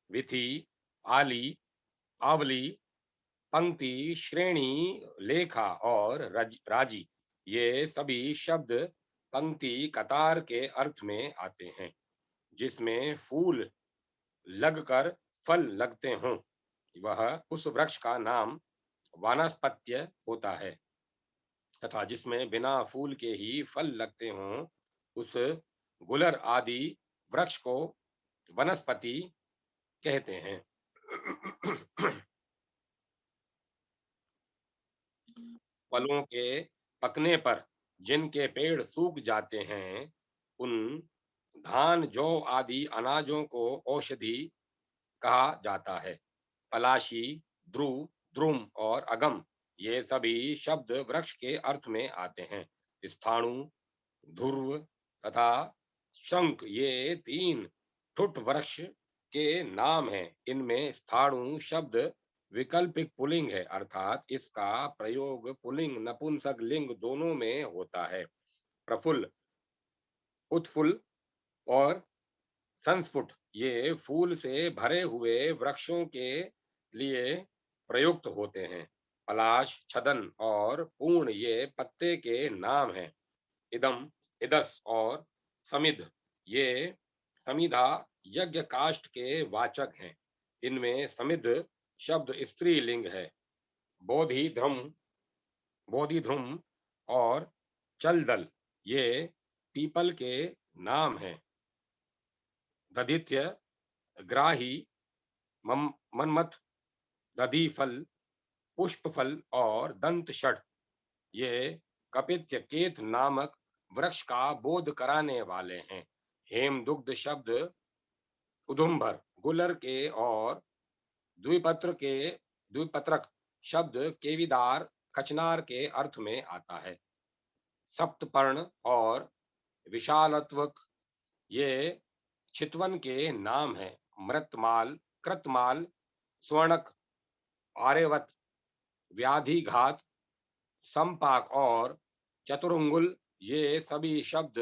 विथि, आली, आवली, पंक्ति, श्रेणी, लेखा और राजी ये सभी शब्द पंक्ति कतार के अर्थ में आते हैं। जिसमें फूल लगकर फल लगते हों वह उस वृक्ष का नाम वानस्पत्य होता है तथा जिसमें बिना फूल के ही फल लगते हों उस गुलर आदि वृक्ष को वनस्पति कहते हैं। फलों के पकने पर जिनके पेड़ सूख जाते हैं उन धान, जौ आदि अनाजों को औषधि कहा जाता है। पलाशी, ध्रुव, द्रुम और अगम ये सभी शब्द वृक्ष के अर्थ में आते हैं। स्थाणु, ध्रुव तथा शंख ये तीन ठुट वृक्ष के नाम हैं। इनमें स्थाणु शब्द विकल्पिक पुल्लिंग है अर्थात इसका प्रयोग पुल्लिंग नपुंसक लिंग दोनों में होता है। प्रफुल्ल, उत्फुल्ल और संस्फुट ये फूल से भरे हुए वृक्षों के लिए प्रयुक्त होते हैं। पलाश, छदन और पूर्ण ये पत्ते के नाम हैं। इदम, इदस और समिध ये समिधा यज्ञ काष्ठ के वाचक हैं। इनमें समिध शब्द स्त्रीलिंग है। बोधि ध्रुम, बोधि ध्रुम और चलदल ये पीपल के नाम हैं। दधित्य, ग्राही, मनमथ, दधि फल, पुष्प फल और दंत षट ये कपित्य केत नामक वृक्ष का बोध कराने वाले हैं। हेमदुग्ध शब्द उदुम्बर, गुलर के और द्विपत्र के द्विपत्रक शब्द केवीदार, कचनार के अर्थ में आता है। सप्तपर्ण और विशालत्वक ये चितवन के नाम है। मृतमाल, कृतमाल, स्वर्णक, आर्यवत, व्याधिघात, संपाक और चतुरंगुल, ये सभी शब्द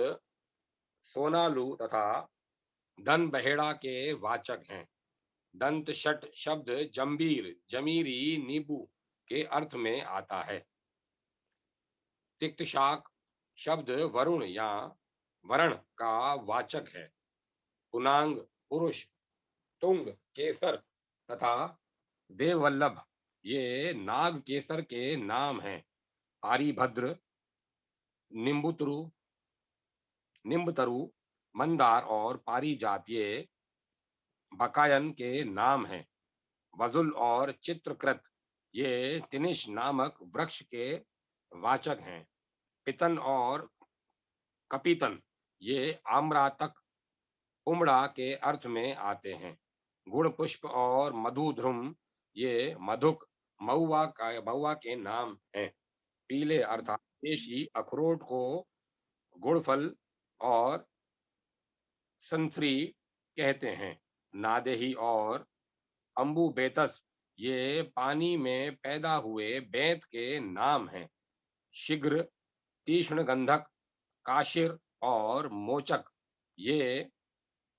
सोनालू तथा धन बहेड़ा के वाचक हैं। दंत शट शब्द जंबीर, जमीरी, नींबू के अर्थ में आता है। तिक्त शाक शब्द वरुण या वरण का वाचक है। पुनांग पुरुष, तुंग केसर तथा देववल्लभ ये नाग केसर के नाम हैं। आर्यभद्र, निम्बुतरु, निम्बतरु, मंदार और पारिजात ये बकायन के नाम हैं। वजुल और चित्रकृत ये तिनिश नामक वृक्ष के वाचक हैं। पितन और कपीतन ये आम्रातक, उमड़ा के अर्थ में आते हैं। गुण पुष्प और मधुध्रुम ये मधुक, महुआ के नाम हैं। पीले अर्थात देशी अखरोट को गुड़फल और संतरी कहते हैं। नादेही और अम्बुबेतस ये पानी में पैदा हुए बेंत के नाम हैं। शीघ्र, तीक्ष्ण गंधक, काशिर और मोचक ये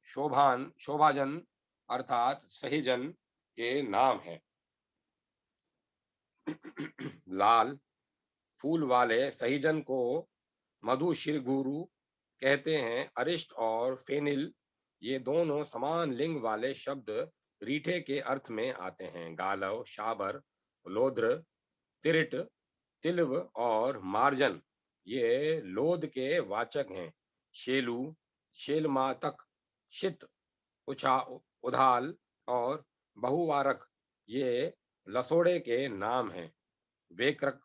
शोभाजन अर्थात सहीजन के नाम हैं। लाल फूल वाले सहीजन को मधुशिरगुरु कहते हैं। अरिष्ट और फेनिल ये दोनों समान लिंग वाले शब्द रीठे के अर्थ में आते हैं। गालव, शाबर, लोध्र, तिरिट, तिलव और मार्जन ये लोध के वाचक हैं। शेलू, शेलमातक, शित, उछा, उधाल और बहुवारक ये लसोड़े के नाम हैं। वेक्रक,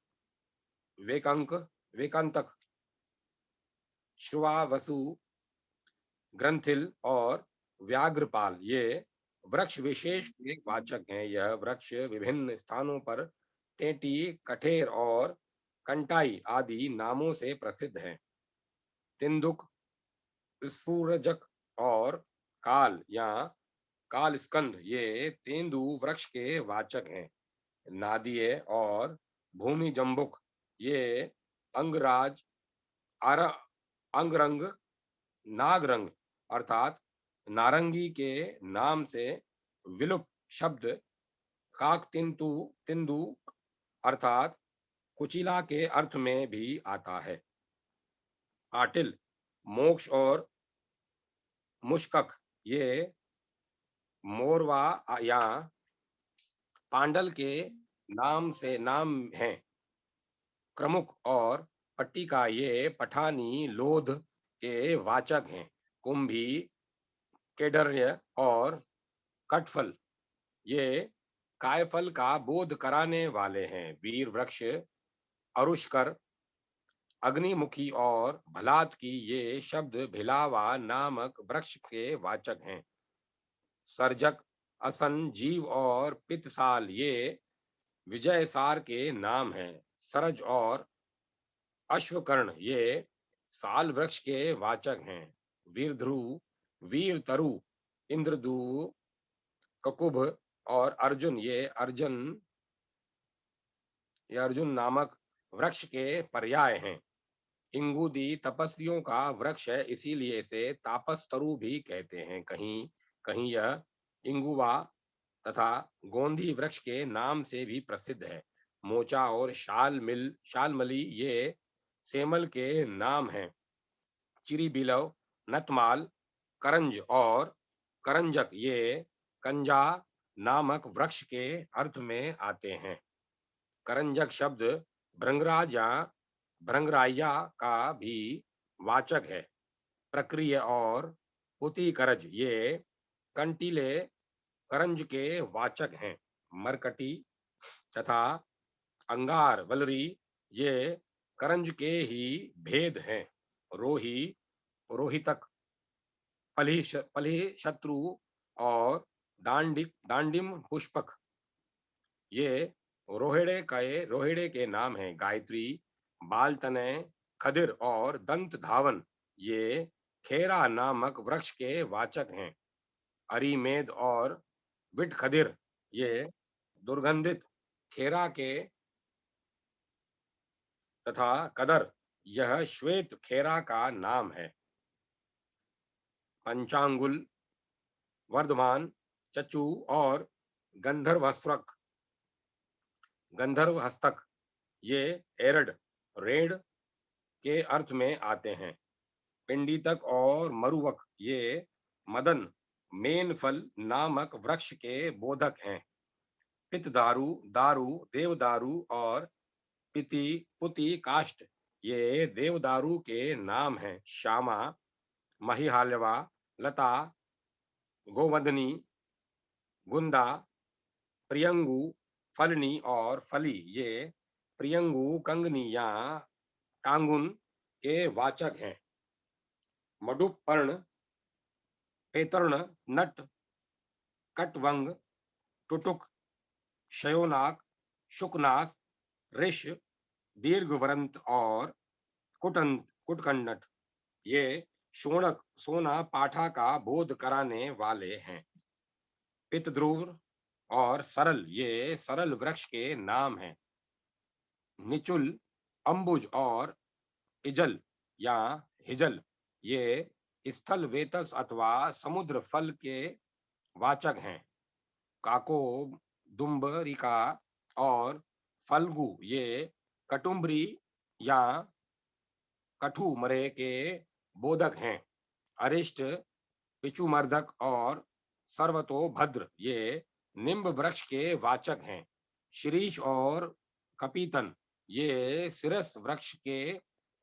वेकंक, वेकांतक, श्रुवावसु, ग्रंथिल और व्याघ्रपाल ये वृक्ष विशेष के वाचक हैं। यह वृक्ष विभिन्न स्थानों पर टेटी, कठेर और कंटाई आदि नामों से प्रसिद्ध है। तिंदुक, स्फूरजक और काल या काल स्कंद ये तेंदु वृक्ष के वाचक हैं। नादिये और भूमि जम्बुक ये अंगराज, आर अंगरंग, नागरंग अर्थात नारंगी के नाम से विलुप्त शब्द काकतिंतु, तिंदु अर्थात कुचिला के अर्थ में भी आता है। आटिल, मोक्ष और मुश्कक ये मोरवा या पांडल के नाम हैं। क्रमुक और पट्टिका ये पठानी लोध के वाचक हैं। कुंभी, केडर्य और कटफल ये कायफल का बोध कराने वाले हैं। वीर वृक्ष, अरुष्कर, अग्निमुखी और भलात की ये शब्द भिलावा नामक वृक्ष के वाचक हैं। सर्जक, असन, जीव और पित्तसाल ये विजयसार के नाम हैं। सरज और अश्वकर्ण ये साल वृक्ष के वाचक हैं। वीरध्रु, वीर तरु, इंद्रदू, ककुभ और अर्जुन ये अर्जुन नामक वृक्ष के पर्याय हैं। इंगुदी तपस्वियों का वृक्ष है, इसीलिए इसे तापस तरु भी कहते हैं। कहीं कहीं यह इंगुवा तथा गोंधी वृक्ष के नाम से भी प्रसिद्ध है। मोचा और शालमली ये सेमल के नाम हैं। चिरीबिलव, नतमाल, करंज और करंजक ये कंजा नामक वृक्ष के अर्थ में आते हैं। करंजक शब्द भृंगराज या भृंगराया का भी वाचक है। प्रक्रिय और पुती करज ये कंटीले करंज के वाचक हैं। मरकटी तथा अंगार वलरी ये करंज के ही भेद हैं। रोही, रोहितक, पली शत्रु और दांडिम पुष्पक ये रोहिड़े के नाम हैं। गायत्री, बालतनय, खदिर और दंत धावन ये खेरा नामक वृक्ष के वाचक हैं। अरीमेद और विट खदिर ये दुर्गंधित खेरा के तथा कदर यह श्वेत खेरा का नाम है। पंचांगुल, वर्धमान, चचू और गंधर्व हस्तक ये एरड, रेड के अर्थ में आते हैं। पिंडीतक और मरुवक ये मदन मेनफल नामक वृक्ष के बोधक हैं। पितदारु, दारू, देवदारू और पिति पुति काष्ठ ये देवदारू के नाम हैं। श्यामा, महिहाल्यवा, लता, गोवंदनी, गुंदा, प्रियंगु, फलनी और फली ये प्रियंगु, कंगनी या टांगुन के वाचक हैं। मडुप, पर्ण, पेतर्ण, नट, कटवंग, टुटुक, शयोनाक, शुकनाथ, ऋष, दीर्घवरंत और कुटकंडट ये शोणक, सोना, पाठा का बोध कराने वाले हैं। पितध्रुव और सरल ये सरल वृक्ष के नाम हैं। निचुल, अंबुज और इजल या हिजल ये स्थल वेतस अथवा समुद्र फल के वाचक हैं। काको, दुम्बरिका और फल्गु ये कटुम्बरी या कठुमरे के बोधक हैं। अरिष्ट, पिचुमर्धक और सर्वतोभद्र ये निम्ब वृक्ष के वाचक हैं। शिरीष और कपीतन ये सिरस वृक्ष के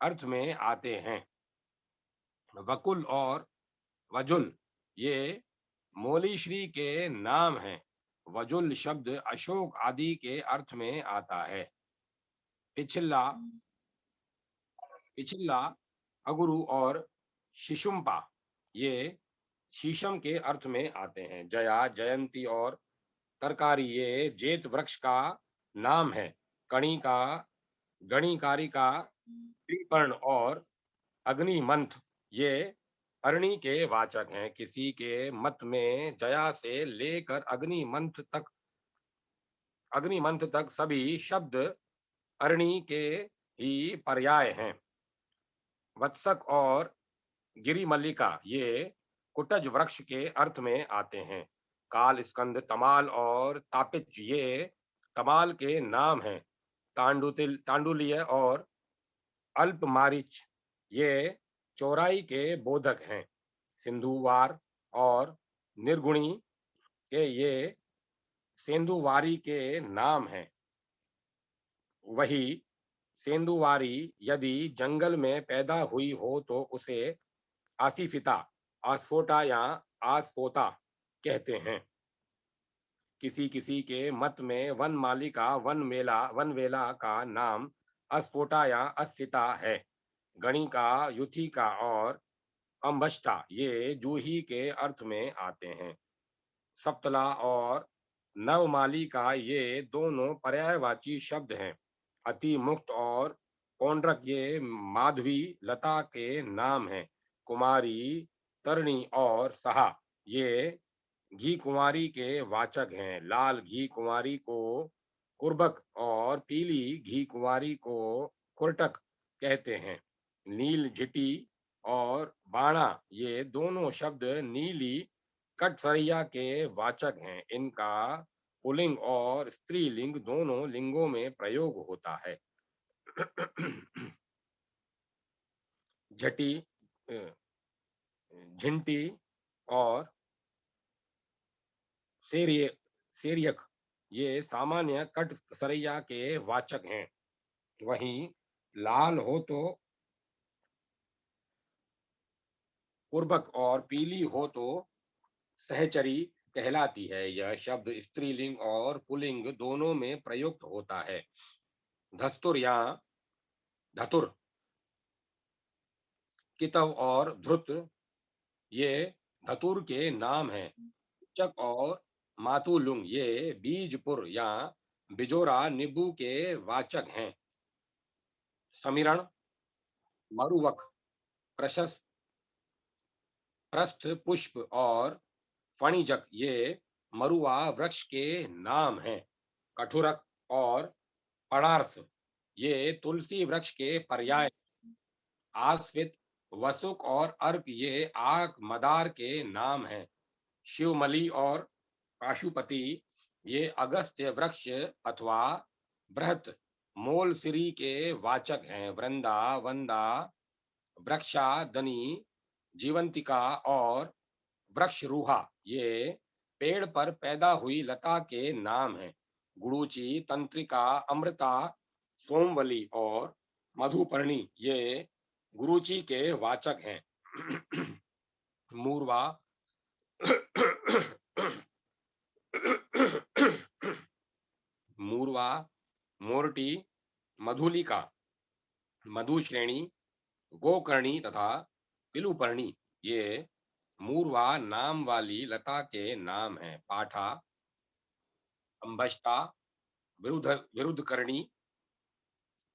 अर्थ में आते हैं। वकुल और वजुल ये मोलीश्री के नाम हैं। वजुल शब्द अशोक आदि के अर्थ में आता है। पिछला, पिछला, अगुरु और शिशुम्पा ये शीशम के अर्थ में आते हैं। जया, जयंती और तरकारी ये जेत वृक्ष का नाम है। कणिका, गणिकारिका, त्रिपर्ण और अग्निमंथ ये अरणी के वाचक हैं। किसी के मत में जया से लेकर अग्निमंथ तक सभी शब्द अरणी के ही पर्याय हैं। वत्सक और गिरिमल्लिका ये कुटज वृक्ष के अर्थ में आते हैं। काल, स्कंद, तमाल और तापिच ये तमाल के नाम हैं। तांडुलीय और अल्पमारिच ये चौराई के बोधक हैं। सिंधुवार और निर्गुणी के ये सेंधुवारी के नाम हैं। वही सेंधुवारी यदि जंगल में पैदा हुई हो तो उसे आसिफिता, आस्फोटा या आस्फोता कहते हैं। किसी किसी के मत में वनमालिका, वनवेला का नाम अस्फोटा या अस्फिता है। गणिका, युथिका और अम्बष्टा ये जूही के अर्थ में आते हैं। सप्तला और नवमाली का ये दोनों पर्यायवाची शब्द हैं। अति मुक्त और पौंड्रक ये माधवी लता के नाम हैं। कुमारी, तरणी और सहा ये घी कुंवारी के वाचक हैं। लाल घी कुंवारी को कुर्बक और पीली घी कुंवारी को कुर्टक कहते हैं। नील, झिटी और बाणा ये दोनों शब्द नीली कटसरिया के वाचक हैं। इनका पुल्लिंग और स्त्रीलिंग दोनों लिंगों में प्रयोग होता है। झटी, झिंटी और सेरियक ये सामान्य कट सरैया के वाचक हैं। वहीं लाल हो तो पूर्वक और पीली हो तो सहचरी कहलाती है। यह शब्द स्त्रीलिंग और पुल्लिंग दोनों में प्रयुक्त होता है। धस्तुर या धतुर, कितव और ध्रुत ये धतुर के नाम हैं। चक और मातुलुंग ये बीजपुर या बिजोरा नींबू के वाचक हैं। समीरण, मरुवक, प्रशस्त, प्रस्थ पुष्प और फणिजक ये मरुआ वृक्ष के नाम हैं। कठुरक और पड़ार्थ ये तुलसी वृक्ष के पर्याय। आस्वित, वसुक और अर्क ये आक मदार के नाम हैं। शिवमली और पाशुपति ये अगस्त्य वृक्ष अथवा बृहत मोलसिरी के वाचक हैं। वृंदा, वंदा, वृक्षा, दनी, जीवंतिका और वृक्षरूहा ये पेड़ पर पैदा हुई लता के नाम हैं। गुड़ूची, तंत्रिका, अमृता, सोमवली और मधुपर्णी ये गुरुची के वाचक हैं। मूर्वा, मूर्वा, मोरटी, मधुलिका, मधुश्रेणी, गोकर्णी तथा पिलुपर्णी ये मूर्वा नाम वाली लता के नाम हैं। पाठा, अंबष्टा, विरुद्धकर्णी,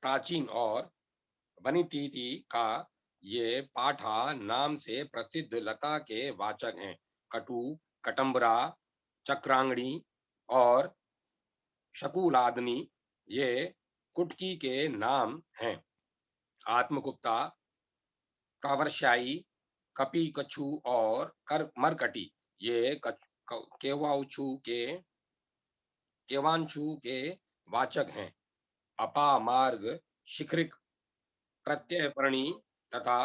प्राचीन और वनितीति का ये पाठा नाम से प्रसिद्ध लता के वाचक हैं। कटु, कटम्बरा, चक्रांगणी और शकुलादनी ये कुटकी के नाम हैं। आत्मकुप्ता, कावर्ष्याई, कपी कछु और कर मरकटी ये केवांशु के वाचक हैं। अपामार्ग, शिखरिक, प्रत्ययपर्णी तथा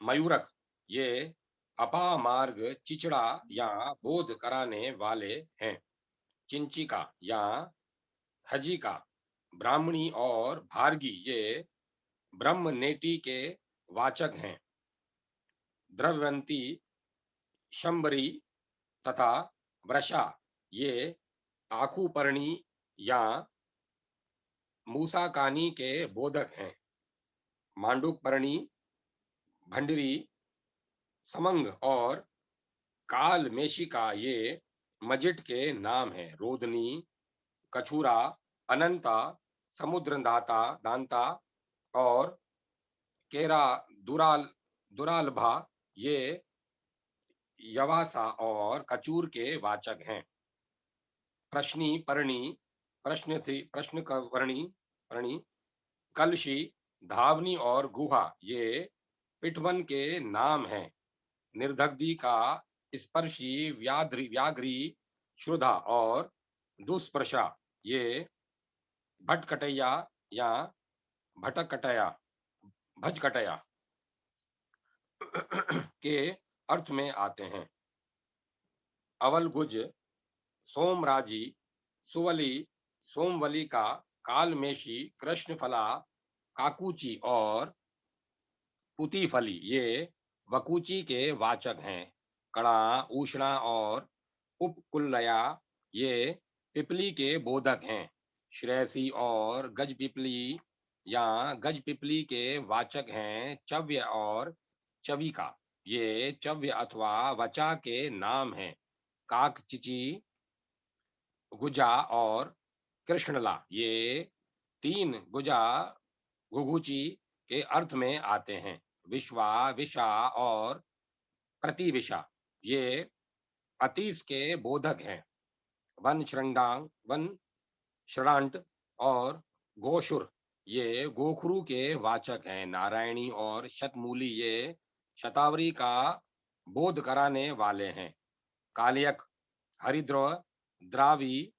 मयूरक ये अपामार्ग चिचड़ा या बोध कराने वाले हैं। चिंचिका या हजिका, ब्राह्मणी और भार्गी ये ब्रह्मनेटी के वाचक हैं। द्रव्यवंती, शंबरी तथा वृषा ये आखुपर्णी या मूसाकानी के बोधक हैं। मांडुकपर्णी, भंडरी, समंग और कालमेशिका ये मजिट के नाम हैं। रोदनी, कछुरा, अनंता, समुद्रदाता दांता और केरा दुरालभा ये यवासा और कचूर के वाचक हैं। प्रश्नी पर्णी, प्रश्न पर्णी, कलशी, धावनी और गुहा ये पिटवन के नाम हैं। निर्दग्धि का स्पर्शी, व्याघ्री, श्रुधा और दुष्प्रशा ये भटकटैया या भटकटया भजकटया के अर्थ में आते हैं। अवलगुज, सोमराजी, सुवली, सोमवली का, कालमेशी, कृष्णफला, काकुची और पुतीफली ये वकुची के वाचक हैं। कणा, उष्णा और उपकुल्लया ये पिपली के बोधक हैं। श्रेयसी और गजपिपली या गजपिपली के वाचक हैं। चव्य और चविका ये चव्य अथवा वचा के नाम हैं। काकचिची, गुजा और कृष्णला ये तीन गुजा घुघुची के अर्थ में आते हैं। विश्वा, विषा और प्रतिविषा ये अतीस के बोधक हैं। वन शृणांट और गोशुर ये गोखरू के वाचक हैं। नारायणी और शतमूली ये शतावरी का बोध कराने वाले हैं। कालियक, हरिद्रव, द्रावी,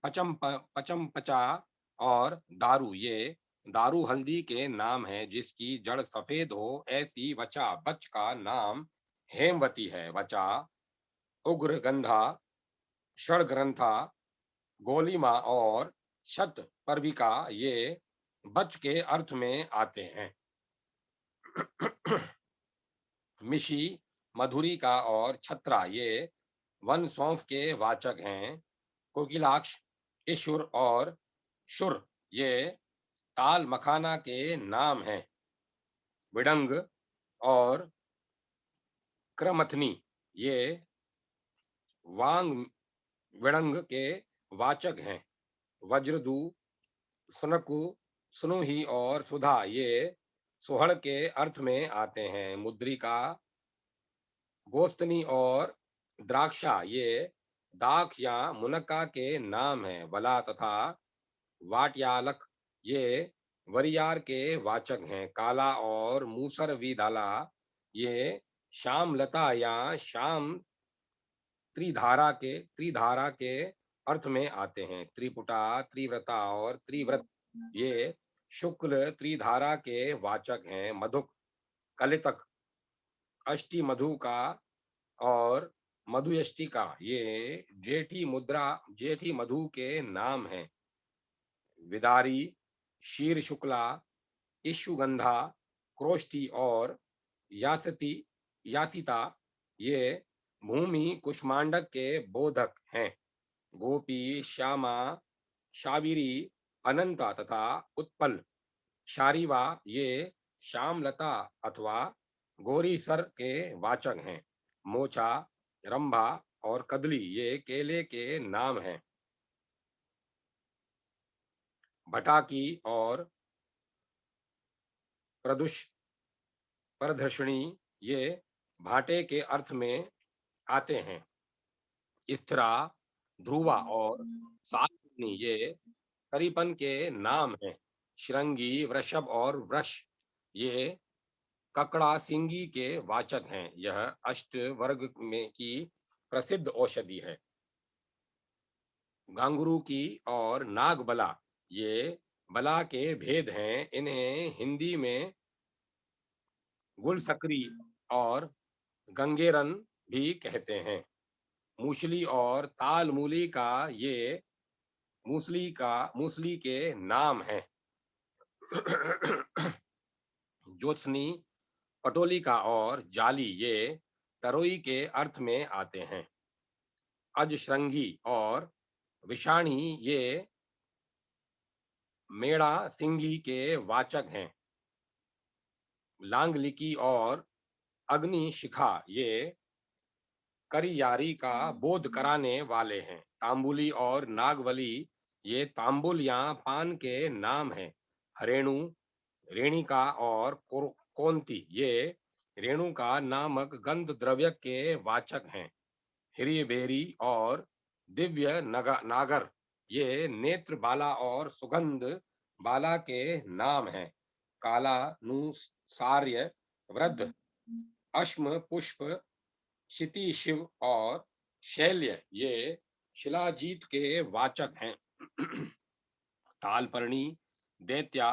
पचमपचा और दारू ये दारू हल्दी के नाम है जिसकी जड़ सफेद हो ऐसी वचा बच का नाम हेमवती है। वचा, उग्र गंधा, षडग्रंथा, गोलीमा और शत पर्विका ये बच के अर्थ में आते हैं। मिशी, मधुरिका और छत्रा ये वन सौंफ के वाचक हैं। कोकिलाक्ष, ईश्वर और शुर ये ताल मखाना के नाम हैं। विडंग और क्रमथनी ये वांग विडंग के वाचक हैं। वज्रदू, सुनकु, सुनुही और सुधा ये सुहड़ के अर्थ में आते हैं। मुद्रिका, गोस्तनी और द्राक्षा ये दाख या मुनक्का के नाम हैं। वला तथा वाटयालक ये वरियार के वाचक हैं। काला और मूसर विदाला ये श्याम लता या श्याम त्रिधारा के अर्थ में आते हैं। त्रिपुटा, त्रिव्रता और त्रिव्रत ये शुक्ल त्रिधारा के वाचक हैं। मधुक, कलितक, अष्टी मधु का और मधुयष्टि का ये जेठी मधु के नाम हैं। विदारी, शीर शुक्ला, इशुगंधा, क्रोष्टी और यासती यासिता ये भूमि कुष्मांडक के बोधक हैं। गोपी, श्यामा, शाविरी, अनंता तथा उत्पल, शारीवा ये श्यामलता अथवा गौरीसर के वाचक हैं। मोचा, रंभा और कदली ये केले के नाम हैं। भटाकी और प्रदुष परधर्षणी ये भाटे के अर्थ में आते हैं। स्थिरा, ध्रुवा और सालनी ये करीपन के नाम हैं। श्रृंगी, वृषभ और वृष ये ककड़ा सिंगी के वाचक हैं। यह अष्ट वर्ग में की प्रसिद्ध औषधि है। घांगरू की और नागबला ये बला के भेद हैं। इन्हें हिंदी में गुलसकरी और गंगेरन भी कहते हैं। मूसली और ताल मूली का ये मूसली के नाम हैं। ज्योत्सनी, पटोलिका और जाली ये तरोई के अर्थ में आते हैं। अजश्रृंगी और विषाणी ये मेड़ा सिंगी के वाचक हैं। लांगलिकी और अग्नि शिखा ये करियारी का बोध कराने वाले हैं। तांबुली और नागवली ये तांबुल या पान के नाम हैं। हरेणु, रेणिका और कौंती ये रेणुका नामक गंध द्रव्य के वाचक हैं। हिरियबेरी और दिव्य नागर ये नेत्र बाला और सुगंध बाला के नाम हैं। काला, नुसार्य, वृद्ध, अश्म, पुष्प, क्षिति, शिव और शैल्य ये शिलाजीत के वाचक हैं। तालपर्णी, दैत्या,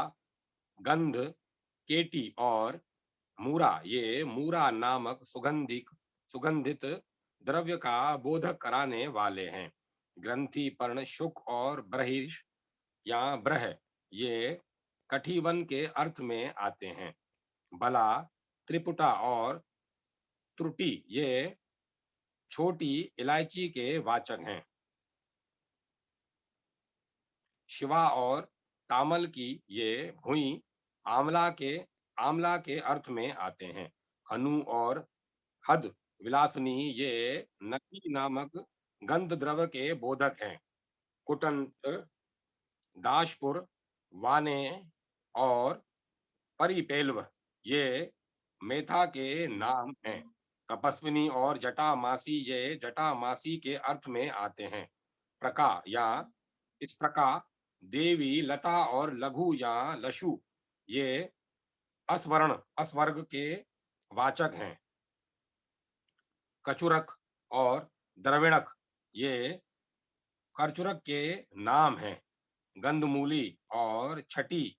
गंध, केटी और मूरा ये मूरा नामक सुगंधित द्रव्य का बोधक कराने वाले हैं। ग्रंथि, पर्ण, शुक और बृहिष या ब्रह ये कठिवन के अर्थ में आते हैं। बला, त्रिपुटा और त्रुटि ये छोटी इलायची के वाचक हैं। शिवा और तामल की ये भुई आमला के अर्थ में आते हैं। हनु और हद विलासनी ये नकी नामक गंध द्रव्य के बोधक हैं। कुटंत, दाशपुर, वाने और परिपेल्व ये मेथा के नाम हैं। तपस्विनी और जटामासी ये जटामासी के अर्थ में आते हैं। प्रका या इस प्रकार देवी, लता और लघु या लशु ये अस्वर्ग के वाचक हैं। कचुरक और द्रविणक ये करचुरक के नाम हैं। गंधमूली और छठी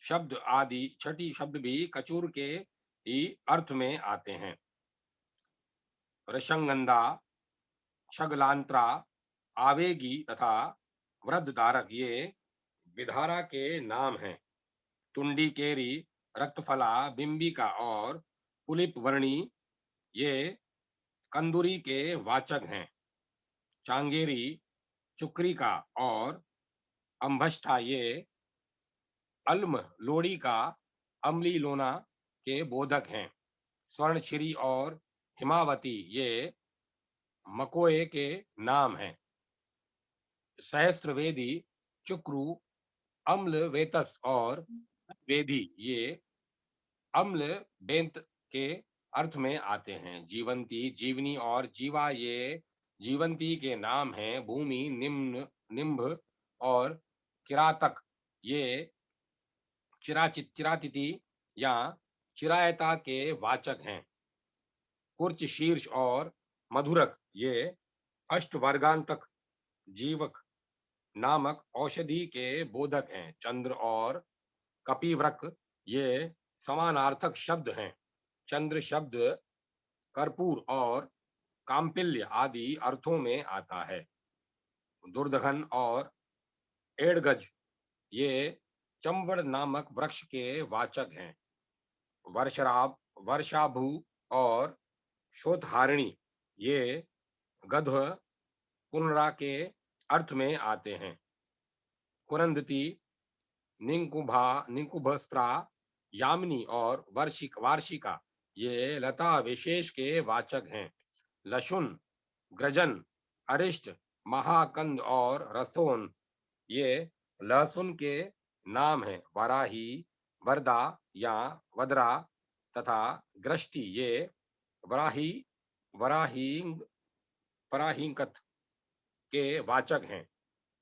शब्द भी कचूर के ही अर्थ में आते हैं। रशंगंधा, छगलांत्रा, आवेगी तथा वृद्धधारक ये विधारा के नाम हैं। तुंडी केरी, रक्तफला, बिंबिका और पुलिप वर्णी ये कंदुरी के वाचक हैं। चांगेरी, चुक्रिका और अंभष्ठा ये अल्म लोड़ी का अम्ली लोना के बोधक हैं। स्वर्णशिरी और हिमावती ये मकोए के नाम हैं। सहस्त्रवेदी, चुक्रु, अम्ल वेतस और वेदी ये अम्ल बेंत के अर्थ में आते हैं। जीवंती, जीवनी और जीवा ये जीवंती के नाम हैं। भूमि, निम्न, निम्भ और किरातक ये चिरातिथि या चिरायता के वाचक हैं। कुर्च, शीर्ष और मधुरक ये अष्टवर्गांतक जीवक नामक औषधि के बोधक हैं। चंद्र और कपिवृक ये समानार्थक शब्द हैं। चंद्र शब्द कर्पूर और काम्पिल्य आदि अर्थों में आता है। दुर्दघन और एड़गज ये चमवड़ नामक वृक्ष के वाचक हैं। वर्षराब, वर्षाभु और शोथहारिणी ये गध पुनरा के अर्थ में आते हैं। कुरंदती, निकुंभस्त्रा, यामिनी और वार्षिका ये लता विशेष के वाचक हैं। लशुन, ग्रजन, अरिष्ट, महाकंद और रसोन ये लहसुन के नाम हैं। वराही, वरदा या वदरा तथा ग्रष्टि ये वराही वराहींग वराहींकत के वाचक हैं।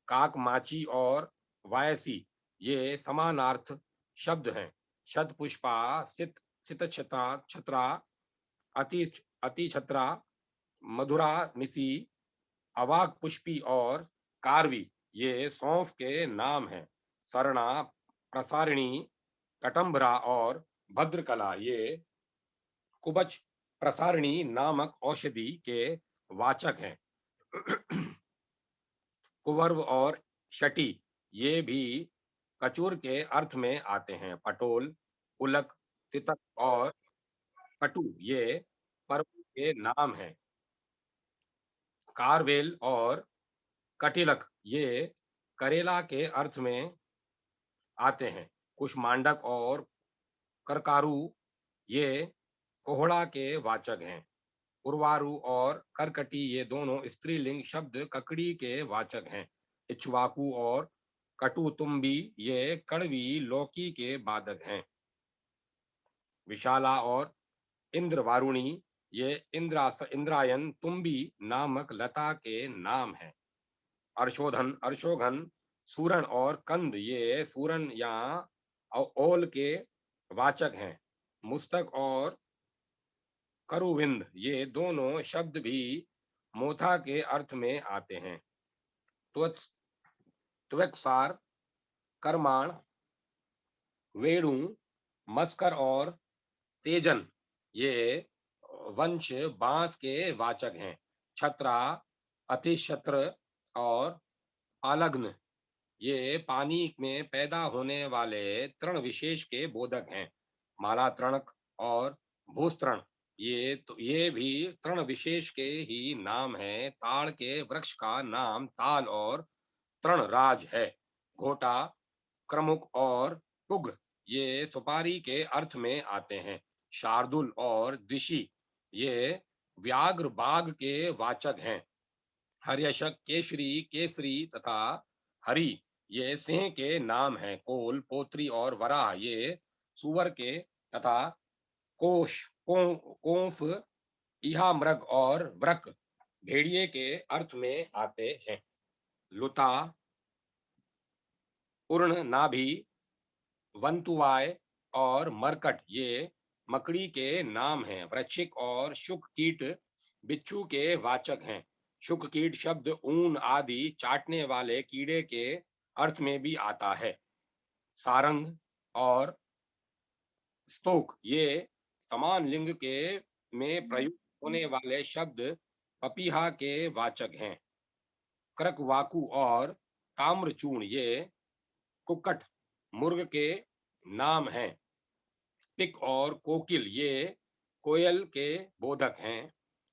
काक, माची और वायसी ये समानार्थ शब्द हैं। शतपुष्पा, सित छत्रा छत्रा, अति छत्रा, मधुरा मिसी, अवाक पुष्पी और कार्वी ये सौंफ के नाम हैं। सरना, प्रसारिणी, कटम्बरा और भद्रकला ये कुबच प्रसारिणी नामक औषधि के वाचक हैं। कुवर्व और शटी ये भी कचूर के अर्थ में आते हैं। पटोल, पुलक, तितक और पटु ये पर्वत के नाम हैं। कारवेल और कटिलक ये करेला के अर्थ में आते हैं। कुष्मांडक और करकारु ये कोहड़ा के वाचक हैं। उर्वारु और करकटी ये दोनों स्त्रीलिंग शब्द ककड़ी के वाचक हैं। इक्ष्वाकु और कटुतुम्बी ये कड़वी लौकी के बाधक हैं। विशाला और इंद्रवारुणी ये इंद्रायन तुम्बी नामक लता के नाम हैं। अर्शोघन, सूरन और कंद ये सूरन या ओल के वाचक हैं। मुस्तक और करुविंद ये दोनों शब्द भी मोथा के अर्थ में आते हैं। त्वक्सार, करमाण, वेणु, मस्कर और तेजन ये वंश बांस के वाचक हैं। छत्रा, अतिशत्र और पालग्न ये पानी में पैदा होने वाले तृण विशेष के बोधक हैं। माला तृणक और भूस्तृण ये भी तृण विशेष के ही नाम हैं। ताड़ के वृक्ष का नाम ताल और तृण राज है। घोटा, क्रमुक और पुग ये सुपारी के अर्थ में आते हैं। शार्दुल और दिशी ये व्याघ्र बाघ के वाचक हैं। हर्यशक, केशरी, केसरी तथा हरि ये सिंह के नाम हैं। कोल, पोत्री और वराह ये सुअर के तथा कोंफ, इहा मृग और व्रक भेड़िए के अर्थ में आते हैं। लुता, उर्ण, नाभि, वंतुवाय और मरकट ये मकड़ी के नाम हैं। वृश्चिक और शुक कीट बिच्छू के वाचक हैं। शुक कीट शब्द ऊन आदि चाटने वाले कीड़े के अर्थ में भी आता है। सारंग और स्तोक ये समान लिंग के में प्रयुक्त होने वाले शब्द पपीहा के वाचक हैं। क्रकवाकु और ताम्रचूर्ण ये कुक्कट मुर्ग के नाम हैं। पिक और कोकिल ये कोयल के बोधक हैं।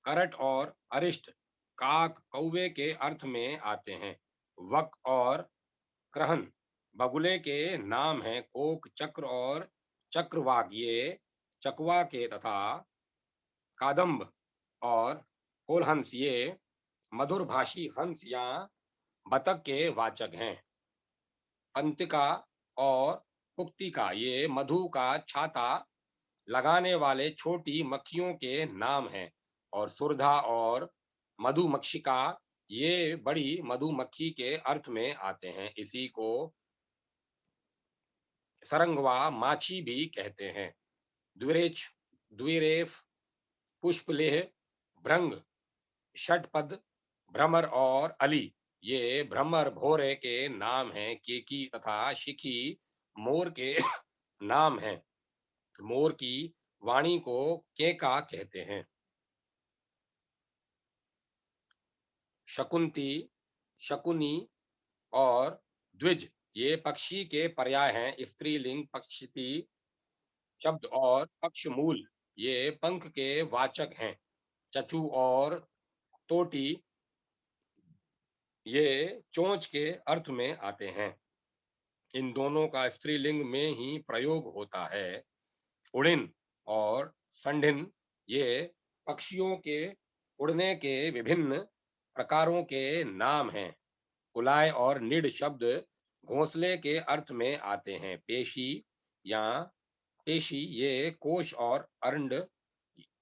करट और अरिष्ट काक कौवे के अर्थ में आते हैं। वक और क्रहन बगुले के नाम हैं। कोक, चक्र और चक्रवाक ये चकवा के तथा कादम्ब और कोलहंस ये मधुरभाषी हंस या बतख के वाचक हैं। पंतिका और पुक्तिका ये मधु का छाता लगाने वाले छोटी मक्खियों के नाम हैं। और सुरधा और मधुमक्षिका ये बड़ी मधुमक्खी के अर्थ में आते हैं। इसी को सरंगवा माछी भी कहते हैं। द्विरेच, द्विरेफ, पुष्पलेह, भृंग, षटपद, भ्रमर और अली ये भ्रमर भोरे के नाम हैं। केकी तथा शिखी मोर के नाम हैं। मोर की वाणी को केका कहते हैं। शकुंती, शकुनी और द्विज ये पक्षी के पर्याय हैं। स्त्रीलिंग पक्षिति शब्द और पक्षमूल ये पंख के वाचक हैं। चचू और तोटी ये चोंच के अर्थ में आते हैं। इन दोनों का स्त्रीलिंग में ही प्रयोग होता है। उड़िन और संढिन ये पक्षियों के उड़ने के विभिन्न प्रकारों के नाम हैं। कुलाय और निड शब्द घोंसले के अर्थ में आते हैं। पेशी या पेशी ये कोश और अंड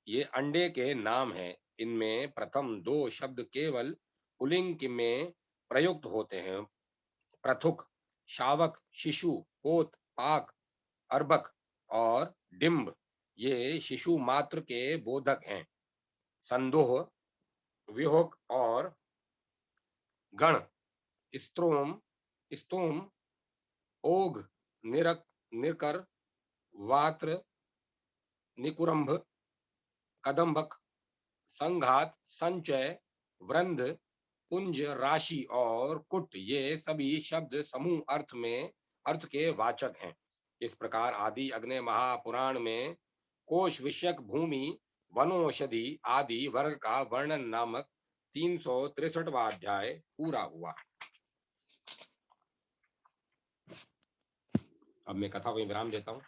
ये अंडे के नाम हैं। इनमें प्रथम दो शब्द केवल पुल्लिंग में प्रयुक्त होते हैं। प्रथुक, शावक, शिशु, पोत, पाक, अर्भक और डिंब ये शिशु मात्र के बोधक हैं। संदोह, विहोक और गण, स्त्रोम, स्तोम, ओघ, निरक, निकर, वात्र, निकुरंभ, कदंबक, संघात, संचय, वृंद, पुंज, राशि और कुट ये सभी शब्द समूह अर्थ के वाचक हैं। इस प्रकार आदि अग्नि महापुराण में कोश विषयक भूमि वनौषधि आदि वर्ग का वर्णन नामक 363वां अध्याय पूरा हुआ। अब मैं कथा को विराम देता हूँ।